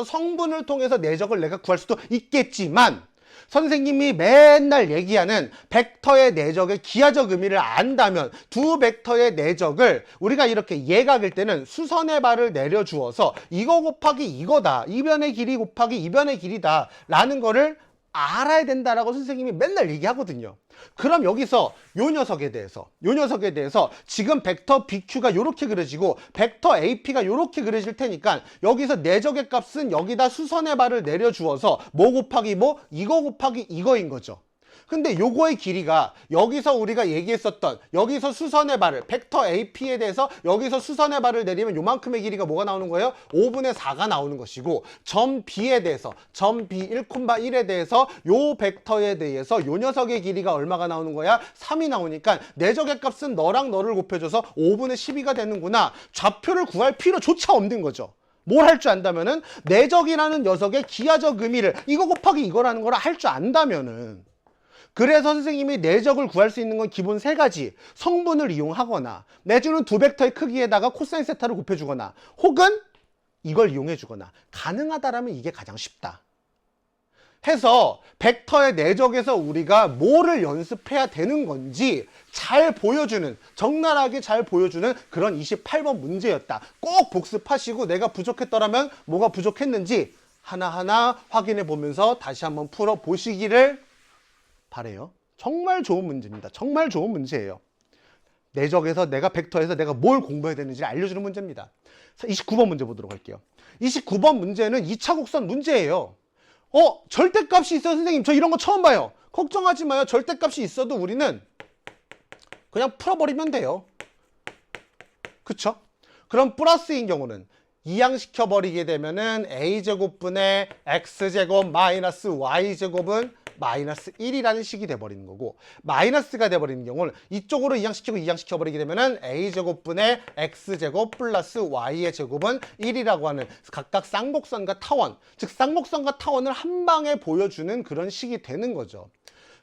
성분을 통해서 내적을 내가 구할 수도 있겠지만 선생님이 맨날 얘기하는 벡터의 내적의 기하적 의미를 안다면 두 벡터의 내적을 우리가 이렇게 예각일 때는 수선의 발을 내려주어서 이거 곱하기 이거다. 이 변의 길이 곱하기 이 변의 길이다. 라는 거를 알아야 된다라고 선생님이 맨날 얘기하거든요. 그럼 여기서 요 녀석에 대해서 지금 벡터 BQ가 요렇게 그려지고 벡터 AP가 요렇게 그려질 테니까 여기서 내적의 값은 여기다 수선의 발을 내려주어서 뭐 곱하기 뭐 이거 곱하기 이거인 거죠. 근데 요거의 길이가 여기서 우리가 얘기했었던 여기서 수선의 발을 벡터 AP에 대해서 여기서 수선의 발을 내리면 요만큼의 길이가 뭐가 나오는 거예요? 5분의 4가 나오는 것이고 점 B에 대해서 점 B 1,1에 대해서 요 벡터에 대해서 요 녀석의 길이가 얼마가 나오는 거야? 3이 나오니까 내적의 값은 너랑 너를 곱해줘서 5분의 12가 되는구나. 좌표를 구할 필요조차 없는 거죠. 뭘 할 줄 안다면은 내적이라는 녀석의 기하적 의미를 이거 곱하기 이거라는 걸 할 줄 안다면은 그래서 선생님이 내적을 구할 수 있는 건 기본 3가지. 성분을 이용하거나 내주는 두 벡터의 크기에다가 코사인 세타를 곱해주거나 혹은 이걸 이용해주거나 가능하다라면 이게 가장 쉽다. 해서 벡터의 내적에서 우리가 뭐를 연습해야 되는 건지 잘 보여주는, 적나라하게 잘 보여주는 그런 28번 문제였다. 꼭 복습하시고 내가 부족했더라면 뭐가 부족했는지 하나하나 확인해 보면서 다시 한번 풀어보시기를 바래요. 정말 좋은 문제입니다. 정말 좋은 문제예요. 내적에서 내가 벡터에서 내가 뭘 공부해야 되는지 알려주는 문제입니다. 29번 문제 보도록 할게요. 29번 문제는 2차 곡선 문제예요. 절대값이 있어요. 선생님 저 이런 거 처음 봐요. 걱정하지 마요. 절대값이 있어도 우리는 그냥 풀어버리면 돼요. 그쵸? 그럼 플러스인 경우는 이항시켜버리게 되면은 a제곱분의 x제곱 마이너스 y제곱은 마이너스 1이라는 식이 돼버리는 거고 마이너스가 돼버리는 경우는 이쪽으로 이항시키고 이항시켜버리게 되면은 a제곱분의 x제곱 플러스 y의 제곱은 1이라고 하는 각각 쌍곡선과 타원, 즉 쌍곡선과 타원을 한 방에 보여주는 그런 식이 되는 거죠.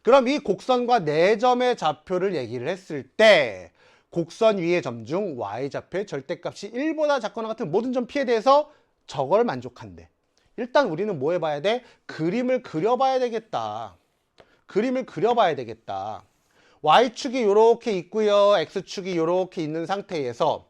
그럼 이 곡선과 4점의 좌표를 얘기를 했을 때 곡선 위의 점 중 y좌표의 절대값이 1보다 작거나 같은 모든 점 P에 대해서 저걸 만족한대. 일단 우리는 뭐 해봐야 돼? 그림을 그려봐야 되겠다. 그림을 그려봐야 되겠다. Y축이 이렇게 있고요. X축이 이렇게 있는 상태에서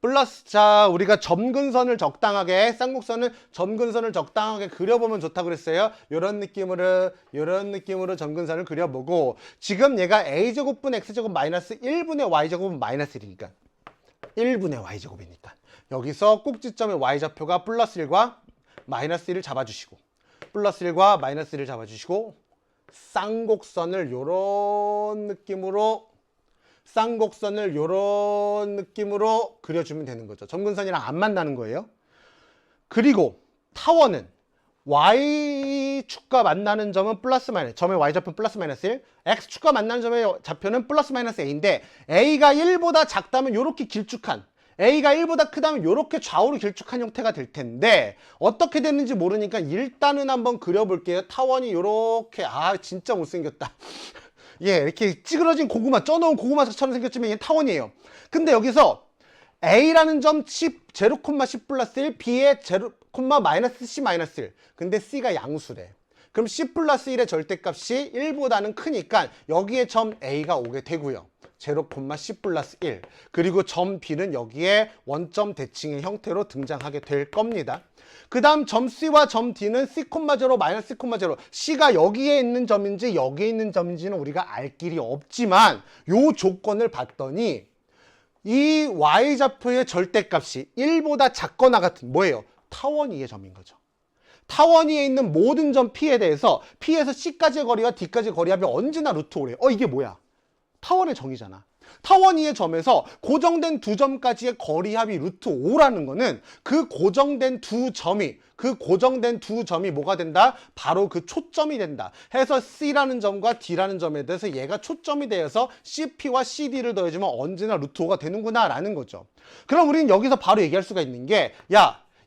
플러스 자 우리가 점근선을 적당하게 쌍곡선은 점근선을 적당하게 그려보면 좋다고 그랬어요. 이런 느낌으로 점근선을 그려보고 지금 얘가 a제곱분 x제곱 마이너스 1분의 y제곱은 마이너스 1이니까 1분의 y제곱이니까 여기서 꼭지점의 y좌표가 플러스 1과 마이너스 1을 잡아주시고 플러스 1과 마이너스 1을 잡아주시고 쌍곡선을 요런 느낌으로 그려주면 되는 거죠. 점근선이랑 안 만나는 거예요. 그리고 타원은 y축과 만나는 점은 플러스 마이너스, 점의 y좌표는 플러스 마이너스 1, x축과 만나는 점의 좌표는 플러스 마이너스 a인데 a가 1보다 작다면 이렇게 길쭉한 a가 1보다 크다면 이렇게 좌우로 길쭉한 형태가 될 텐데 어떻게 됐는지 모르니까 일단은 한번 그려볼게요. 타원이 이렇게 진짜 못생겼다. 예, 이렇게 찌그러진 고구마, 쪄놓은 고구마처럼 생겼지만 이게 타원이에요. 근데 여기서 a라는 점 10, 0,10 플러스 1, b의 0, 마이너스 c 마이너스 1. 근데 c가 양수래. 그럼 c 플러스 1의 절대값이 1보다는 크니까 여기에 점 a가 오게 되고요. 0,10 플러스 1. 그리고 점 B는 여기에 원점 대칭의 형태로 등장하게 될 겁니다. 그 다음 점 C와 점 D는 C,0, 마이너스 C,0. C가 여기에 있는 점인지 여기에 있는 점인지는 우리가 알 길이 없지만 요 조건을 봤더니 이 Y좌표의 절대값이 1보다 작거나 같은 뭐예요? 타원 위의 점인 거죠. 타원 위에 있는 모든 점 P에 대해서 P에서 C까지의 거리와 D까지의 거리합이 언제나 루트 5래. 이게 뭐야? 타원의 정의잖아. 타원 위의 점에서 고정된 두 점까지의 거리합이 루트 5라는 거는 그 고정된 두 점이 뭐가 된다? 바로 그 초점이 된다. 해서 C라는 점과 D라는 점에 대해서 얘가 초점이 되어서 CP와 CD를 더해주면 언제나 루트 5가 되는구나 라는 거죠. 그럼 우리는 여기서 바로 얘기할 수가 있는 게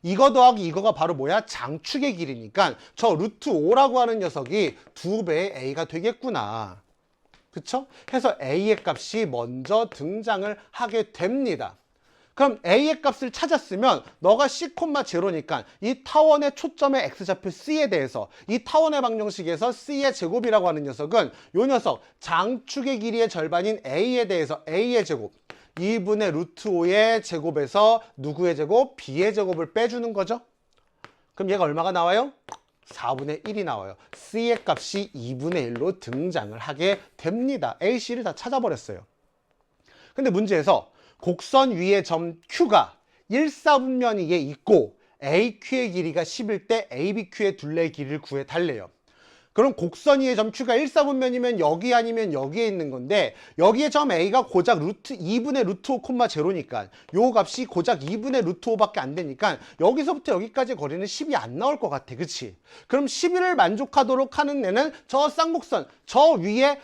이거 더하기 이거가 바로 뭐야? 장축의 길이니까 저 루트 5라고 하는 녀석이 2배의 A가 되겠구나. 그쵸? 해서 A의 값이 먼저 등장을 하게 됩니다. 그럼 A의 값을 찾았으면 너가 C,0니까 이 타원의 초점의 X좌표 C에 대해서 이 타원의 방정식에서 C의 제곱이라고 하는 녀석은 요 녀석 장축의 길이의 절반인 A에 대해서 A의 제곱 2분의 루트 5의 제곱에서 누구의 제곱? B의 제곱을 빼주는 거죠. 그럼 얘가 얼마가 나와요? 4분의 1이 나와요. C의 값이 2분의 1로 등장을 하게 됩니다. A, C를 다 찾아버렸어요. 근데 문제에서 곡선 위의 점 Q가 1사분면이에 있고 AQ의 길이가 10일 때 ABQ의 둘레의 길이를 구해달래요. 그럼 곡선 위의 점 Q가 일사분면이면 여기 아니면 여기에 있는 건데 여기에 점 A가 고작 루트 2분의 루트 5, 0니까 요 값이 고작 2분의 루트 5밖에 안 되니까 여기서부터 여기까지 거리는 10이 안 나올 것 같아. 그치? 그럼 11을 만족하도록 하는 애는 저 쌍곡선 저 위에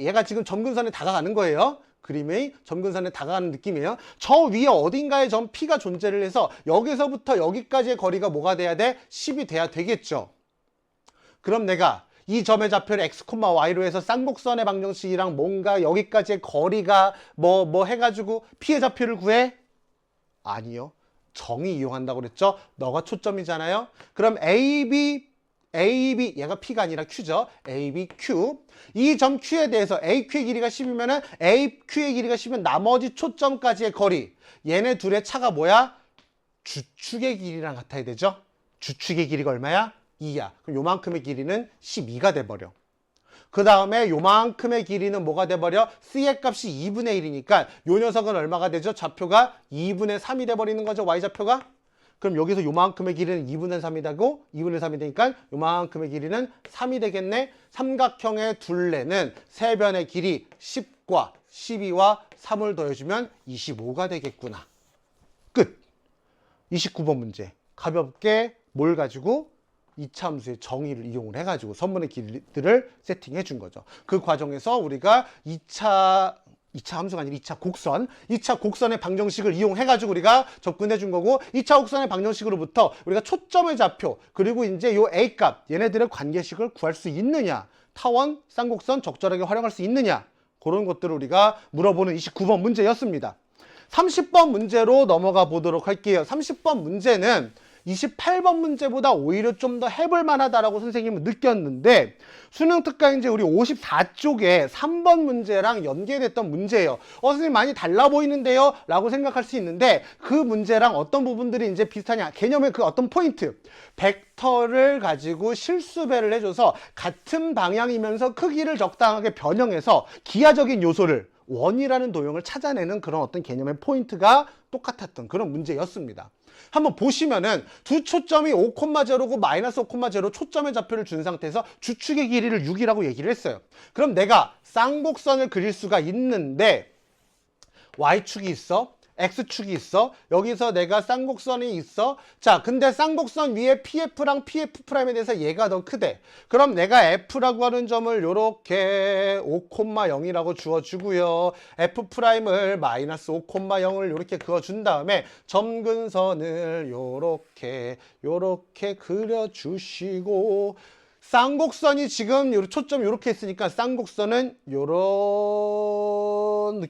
얘가 지금 점근선에 다가가는 거예요. 그림의 점근선에 다가가는 느낌이에요. 저 위에 어딘가에 점 P가 존재를 해서 여기서부터 여기까지의 거리가 뭐가 돼야 돼? 10이 돼야 되겠죠. 그럼 내가 이 점의 좌표를 x, y로 해서 쌍곡선의 방정식이랑 뭔가 여기까지의 거리가 뭐 해가지고 P의 좌표를 구해? 아니요. 정의 이용한다고 그랬죠? 너가 초점이잖아요. 그럼 AB 얘가 P가 아니라 Q죠. AB, Q. 이 점 Q에 대해서 AQ의 길이가 10이면 AQ의 길이가 10이면 나머지 초점까지의 거리. 얘네 둘의 차가 뭐야? 주축의 길이랑 같아야 되죠? 주축의 길이가 얼마야? 2야. 그럼 요만큼의 길이는 12가 돼버려. 그 다음에 요만큼의 길이는 뭐가 돼버려? C의 값이 2분의 1이니까 요 녀석은 얼마가 되죠? 좌표가 2분의 3이 돼버리는 거죠. Y좌표가. 그럼 여기서 요만큼의 길이는 2분의 3이 되고 2분의 3이 되니까 요만큼의 길이는 3이 되겠네. 삼각형의 둘레는 세 변의 길이 10과 12와 3을 더해주면 25가 되겠구나. 끝. 29번 문제. 가볍게 뭘 가지고 2차 함수의 정의를 이용을 해가지고 선분의 길이들을 세팅해 준 거죠. 그 과정에서 우리가 2차 함수가 아니라 2차 곡선의 방정식을 이용해가지고 우리가 접근해 준 거고 2차 곡선의 방정식으로부터 우리가 초점의 좌표 그리고 이제 요 A값 얘네들의 관계식을 구할 수 있느냐 타원, 쌍곡선 적절하게 활용할 수 있느냐 그런 것들을 우리가 물어보는 29번 문제였습니다. 30번 문제로 넘어가 보도록 할게요. 30번 문제는 28번 문제보다 오히려 좀 더 해볼 만하다라고 선생님은 느꼈는데 수능 특강인제 우리 54쪽에 3번 문제랑 연계됐던 문제예요. 선생님 많이 달라 보이는데요? 라고 생각할 수 있는데 그 문제랑 어떤 부분들이 이제 비슷하냐 개념의 그 어떤 포인트 벡터를 가지고 실수배를 해줘서 같은 방향이면서 크기를 적당하게 변형해서 기하적인 요소를 원이라는 도형을 찾아내는 그런 어떤 개념의 포인트가 똑같았던 그런 문제였습니다. 한번 보시면은 두 초점이 5,0고 마이너스 5,0 초점의 좌표를 준 상태에서 주축의 길이를 6이라고 얘기를 했어요. 그럼 내가 쌍곡선을 그릴 수가 있는데 Y축이 있어. X축이 있어. 여기서 내가 쌍곡선이 있어. 자, 근데 쌍곡선 위에 PF랑 PF'에 대해서 얘가 더 크대. 그럼 내가 F라고 하는 점을 요렇게 5,0이라고 주어주고요. F'을 마이너스 5,0을 요렇게 그어준 다음에 점근선을 요렇게 그려주시고 쌍곡선이 지금 초점 요렇게 했으니까 쌍곡선은 요런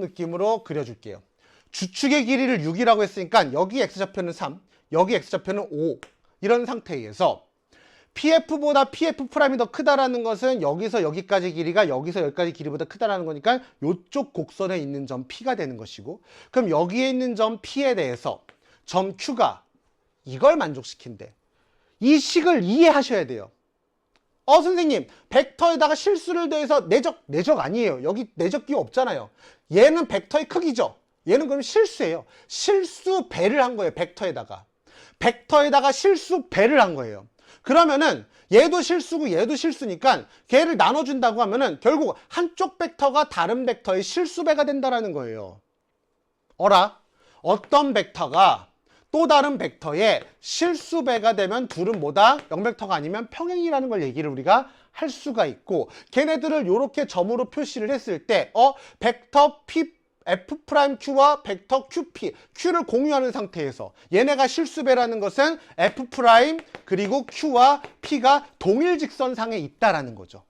느낌으로 그려줄게요. 주축의 길이를 6이라고 했으니까 여기 X좌표는 3, 여기 X좌표는 5 이런 상태에서 PF보다 PF'이 더 크다라는 것은 여기서 여기까지 길이가 여기서 여기까지 길이보다 크다라는 거니까 이쪽 곡선에 있는 점 P가 되는 것이고 그럼 여기에 있는 점 P에 대해서 점 Q가 이걸 만족시킨대. 이 식을 이해하셔야 돼요. 선생님 벡터에다가 실수를 더해서 내적 아니에요. 여기 내적 기호 없잖아요. 얘는 벡터의 크기죠. 얘는 그럼 실수예요. 실수 배를 한 거예요. 벡터에다가 실수 배를 한 거예요. 그러면은 얘도 실수고 얘도 실수니까 걔를 나눠준다고 하면은 결국 한쪽 벡터가 다른 벡터의 실수배가 된다라는 거예요. 어떤 벡터가 또 다른 벡터의 실수배가 되면 둘은 뭐다? 영벡터가 아니면 평행이라는 걸 얘기를 우리가 할 수가 있고 걔네들을 이렇게 점으로 표시를 했을 때 벡터 F'Q와 벡터 QP, Q를 공유하는 상태에서 얘네가 실수배라는 것은 F' 그리고 Q와 P가 동일직선상에 있다라는 거죠.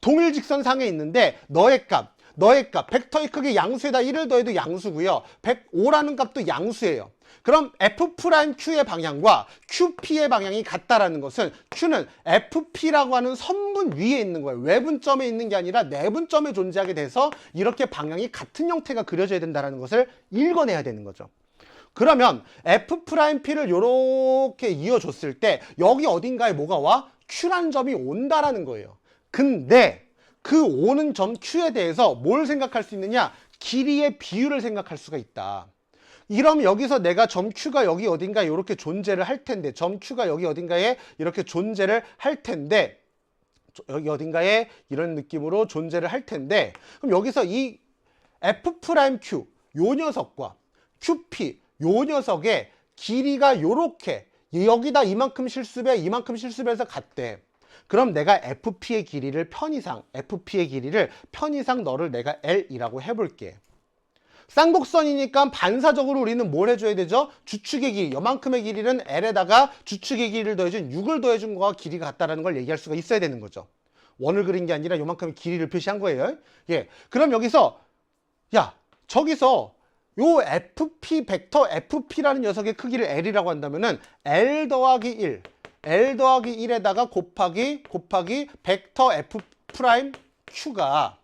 동일직선상에 있는데 너의 값 벡터의 크기 양수에다 1을 더해도 양수고요. 105라는 값도 양수예요. 그럼 F'Q의 방향과 QP의 방향이 같다라는 것은 Q는 FP라고 하는 선분 위에 있는 거예요. 외분점에 있는 게 아니라 내분점에 존재하게 돼서 이렇게 방향이 같은 형태가 그려져야 된다는 것을 읽어내야 되는 거죠. 그러면 F'P를 이렇게 이어줬을 때 여기 어딘가에 뭐가 와? Q라는 점이 온다라는 거예요. 근데 그 오는 점 Q에 대해서 뭘 생각할 수 있느냐? 길이의 비율을 생각할 수가 있다. 이러면 여기서 내가 점 Q가 여기 어딘가에 이렇게 존재를 할 텐데, 점 Q가 여기 어딘가에 이렇게 존재를 할 텐데, 여기 어딘가에 이런 느낌으로 존재를 할 텐데, 그럼 여기서 이 F'Q 요 녀석과 QP 요 녀석의 길이가 요렇게 여기다 이만큼 실수배 이만큼 실수배해서 같대. 그럼 내가 FP의 길이를 편이상 너를 내가 L이라고 해볼게. 쌍곡선이니까 반사적으로 우리는 뭘 해줘야 되죠? 주축의 길이, 요만큼의 길이는 L에다가 주축의 길이를 더해준 6을 더해준 거와 길이가 같다라는 걸 얘기할 수가 있어야 되는 거죠. 원을 그린 게 아니라 요만큼의 길이를 표시한 거예요. 예. 그럼 여기서 야, 저기서 요 FP 벡터 FP라는 녀석의 크기를 L이라고 한다면은 L 더하기 1, L 더하기 1에다가 곱하기 벡터 F 프라임 Q가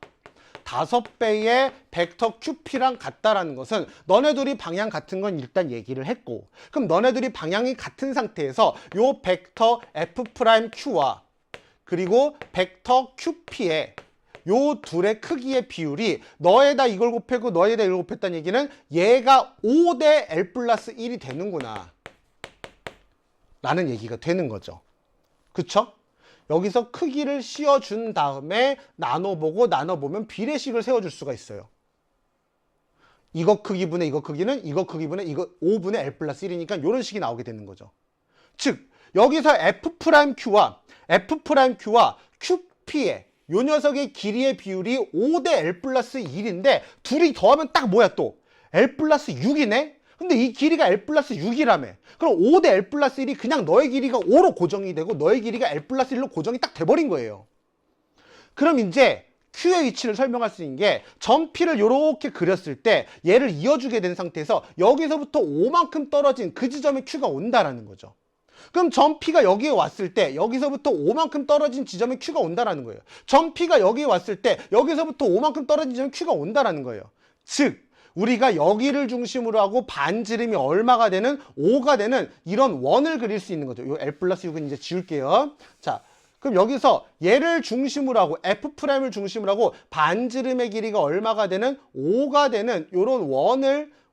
5배의 벡터 QP랑 같다라는 것은 너네 둘이 방향 같은 건 일단 얘기를 했고, 그럼 너네 둘이 방향이 같은 상태에서 요 벡터 F 프라임 Q와 그리고 벡터 QP의 요 둘의 크기의 비율이 너에다 이걸 곱했고 너에다 이걸 곱했다는 얘기는 얘가 5대 L 플러스 1이 되는구나 라는 얘기가 되는 거죠. 그쵸? 여기서 크기를 씌워준 다음에 나눠보면 비례식을 세워줄 수가 있어요. 이거 크기분의 이거 크기는 이거 크기분의 이거 5분의 L 플러스 1이니까 이런 식이 나오게 되는 거죠. 즉 여기서 F'Q와 QP의 요 녀석의 길이의 비율이 5대 L 플러스 1인데 둘이 더하면 딱 뭐야 또? L 플러스 6이네? 근데 이 길이가 L 플러스 6이라며. 그럼 5대 L 플러스 1이 그냥 너의 길이가 5로 고정이 되고 너의 길이가 L 플러스 1로 고정이 딱 돼버린 거예요. 그럼 이제 Q의 위치를 설명할 수 있는 게 점 P를 이렇게 그렸을 때 얘를 이어주게 된 상태에서 여기서부터 5만큼 떨어진 그 지점에 Q가 온다라는 거죠. 그럼 점 P가 여기에 왔을 때 여기서부터 5만큼 떨어진 지점에 Q가 온다라는 거예요. 점 P가 여기에 왔을 때 여기서부터 5만큼 떨어진 지점에 Q가 온다라는 거예요. 즉 우리가 여기를 중심으로 하고 반지름이 얼마가 되는 5가 되는 이런 원을 그릴 수 있는 거죠. 요 L 플러스 6은 이제 지울게요. 자, 그럼 여기서 얘를 중심으로 하고 F'을 중심으로 하고 반지름의 길이가 얼마가 되는 5가 되는 이런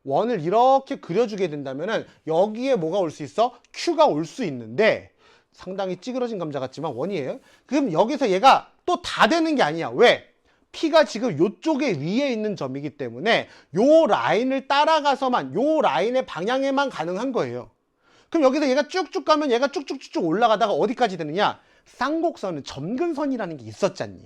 원을 이렇게 그려주게 된다면은 여기에 뭐가 올 수 있어? Q가 올 수 있는데 상당히 찌그러진 감자 같지만 원이에요. 그럼 여기서 얘가 또 다 되는 게 아니야. 왜? P가 지금 요쪽에 위에 있는 점이기 때문에 요 라인을 따라가서만 요 라인의 방향에만 가능한 거예요. 그럼 여기서 얘가 쭉쭉 가면 얘가 쭉쭉쭉쭉 올라가다가 어디까지 되느냐? 쌍곡선은 점근선이라는 게 있었잖니.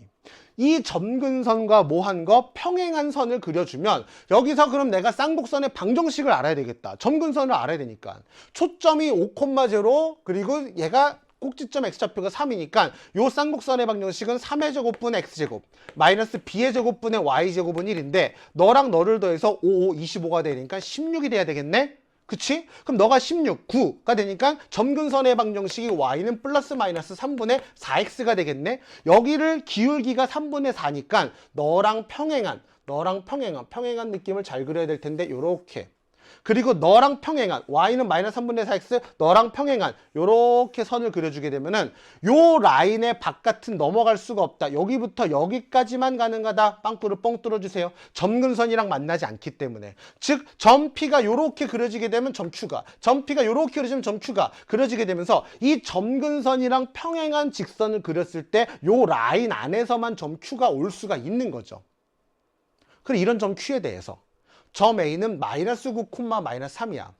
이 점근선과 뭐한 거? 평행한 선을 그려주면 여기서 그럼 내가 쌍곡선의 방정식을 알아야 되겠다. 점근선을 알아야 되니까. 초점이 5,0 그리고 얘가 꼭지점 x좌표가 3이니까 요 쌍곡선의 방정식은 3의 제곱분의 x제곱 마이너스 b의 제곱분의 y제곱은 1인데 너랑 너를 더해서 5, 25가 되니까 16이 돼야 되겠네? 그치? 그럼 너가 16, 9가 되니까 점근선의 방정식이 y는 플러스 마이너스 3분의 4x가 되겠네? 여기를 기울기가 3분의 4니까 너랑 평행한 느낌을 잘 그려야 될 텐데 요렇게. 그리고 너랑 평행한 y는 마이너스 3분의 4x 너랑 평행한 요렇게 선을 그려주게 되면은 요 라인의 바깥은 넘어갈 수가 없다. 여기부터 여기까지만 가능하다. 빵꾸를 뻥 뚫어주세요. 점근선이랑 만나지 않기 때문에. 즉 점 P가 요렇게 그려지게 되면 점 Q가, 점 P가 요렇게 그려지면 점 Q가 그려지게 되면서 이 점근선이랑 평행한 직선을 그렸을 때 요 라인 안에서만 점 Q가 올 수가 있는 거죠. 그리고 이런 점 Q에 대해서 점 A는 마이너스 9, 마이너스 3이야.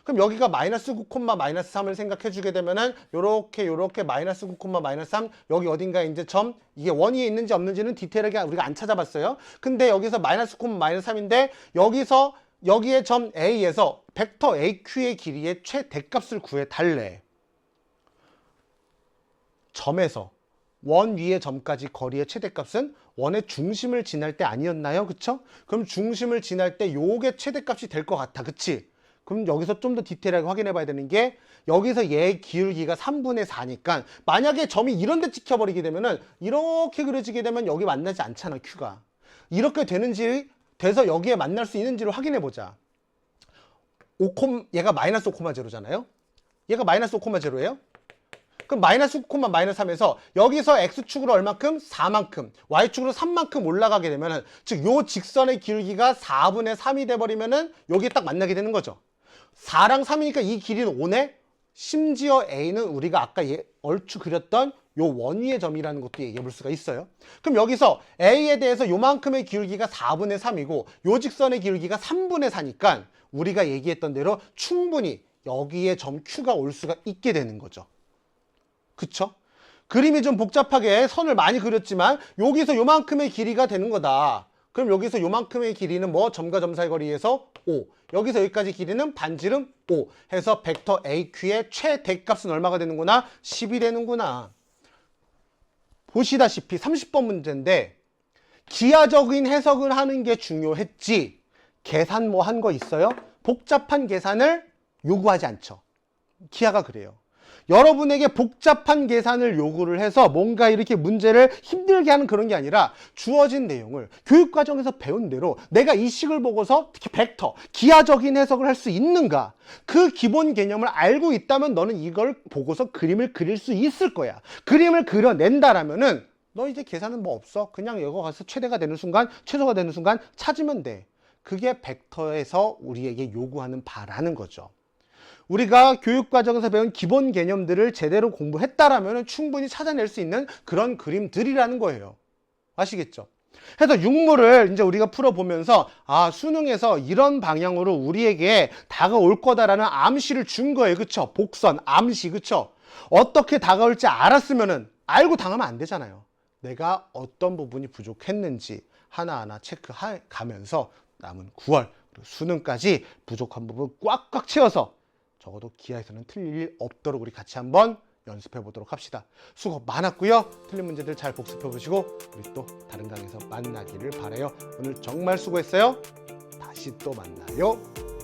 그럼 여기가 마이너스 9, 마이너스 3을 생각해 주게 되면은 요렇게 마이너스 9, 마이너스 3 여기 어딘가에 이제 점 이게 원위에 있는지 없는지는 디테일하게 우리가 안 찾아봤어요. 근데 여기서 마이너스 9, 마이너스 3인데 여기서 여기에 점 A에서 벡터 AQ의 길이의 최대값을 구해 달래. 점에서 원 위의 점까지 거리의 최대값은 원의 중심을 지날 때 아니었나요? 그쵸? 그럼 중심을 지날 때 요게 최대값이 될 것 같아. 그치? 그럼 여기서 좀 더 디테일하게 확인해 봐야 되는 게 여기서 얘의 기울기가 3분의 4니까 만약에 점이 이런 데 찍혀버리게 되면은 이렇게 그려지게 되면 여기 만나지 않잖아. Q가. 이렇게 되는지 돼서 여기에 만날 수 있는지를 확인해 보자. 얘가 마이너스 5,0잖아요? 얘가 마이너스 5,0예요? 그럼 마이너스 9, 마이너스 3에서 여기서 x축으로 얼만큼? 4만큼, y축으로 3만큼 올라가게 되면은, 즉 요 직선의 길이가 4분의 3이 돼버리면은 여기 딱 만나게 되는 거죠. 4랑 3이니까 이 길이는 5네? 심지어 a는 우리가 아까 얼추 그렸던 요 원위의 점이라는 것도 얘기해 볼 수가 있어요. 그럼 여기서 a에 대해서 요만큼의 기울기가 4분의 3이고 요 직선의 기울기가 3분의 4니까 우리가 얘기했던 대로 충분히 여기에 점 Q가 올 수가 있게 되는 거죠. 그쵸? 그림이 좀 복잡하게 선을 많이 그렸지만 여기서 요만큼의 길이가 되는 거다. 그럼 여기서 요만큼의 길이는 뭐? 점과 점 사이 거리에서 5. 여기서 여기까지 길이는 반지름 5 해서 벡터 AQ의 최대값은 얼마가 되는구나? 10이 되는구나. 보시다시피 30번 문제인데 기하적인 해석을 하는 게 중요했지 계산 뭐 한 거 있어요? 복잡한 계산을 요구하지 않죠. 기하가 그래요. 여러분에게 복잡한 계산을 요구를 해서 뭔가 이렇게 문제를 힘들게 하는 그런 게 아니라 주어진 내용을 교육과정에서 배운 대로 내가 이 식을 보고서 특히 벡터, 기하적인 해석을 할 수 있는가, 그 기본 개념을 알고 있다면 너는 이걸 보고서 그림을 그릴 수 있을 거야. 그림을 그려낸다라면은 너 이제 계산은 뭐 없어. 그냥 여기 가서 최대가 되는 순간, 최소가 되는 순간 찾으면 돼. 그게 벡터에서 우리에게 요구하는 바라는 거죠. 우리가 교육과정에서 배운 기본 개념들을 제대로 공부했다라면 충분히 찾아낼 수 있는 그런 그림들이라는 거예요. 아시겠죠? 그래서 육모를 이제 우리가 풀어보면서 아, 수능에서 이런 방향으로 우리에게 다가올 거다라는 암시를 준 거예요. 그쵸? 복선, 암시, 그쵸? 어떻게 다가올지 알았으면은 알고 당하면 안 되잖아요. 내가 어떤 부분이 부족했는지 하나하나 체크해 가면서 남은 9월 그리고 수능까지 부족한 부분 꽉꽉 채워서 적어도 기하에서는 틀릴 일 없도록 우리 같이 한번 연습해 보도록 합시다. 수고 많았고요. 틀린 문제들 잘 복습해 보시고 우리 또 다른 강에서 만나기를 바라요. 오늘 정말 수고했어요. 다시 또 만나요.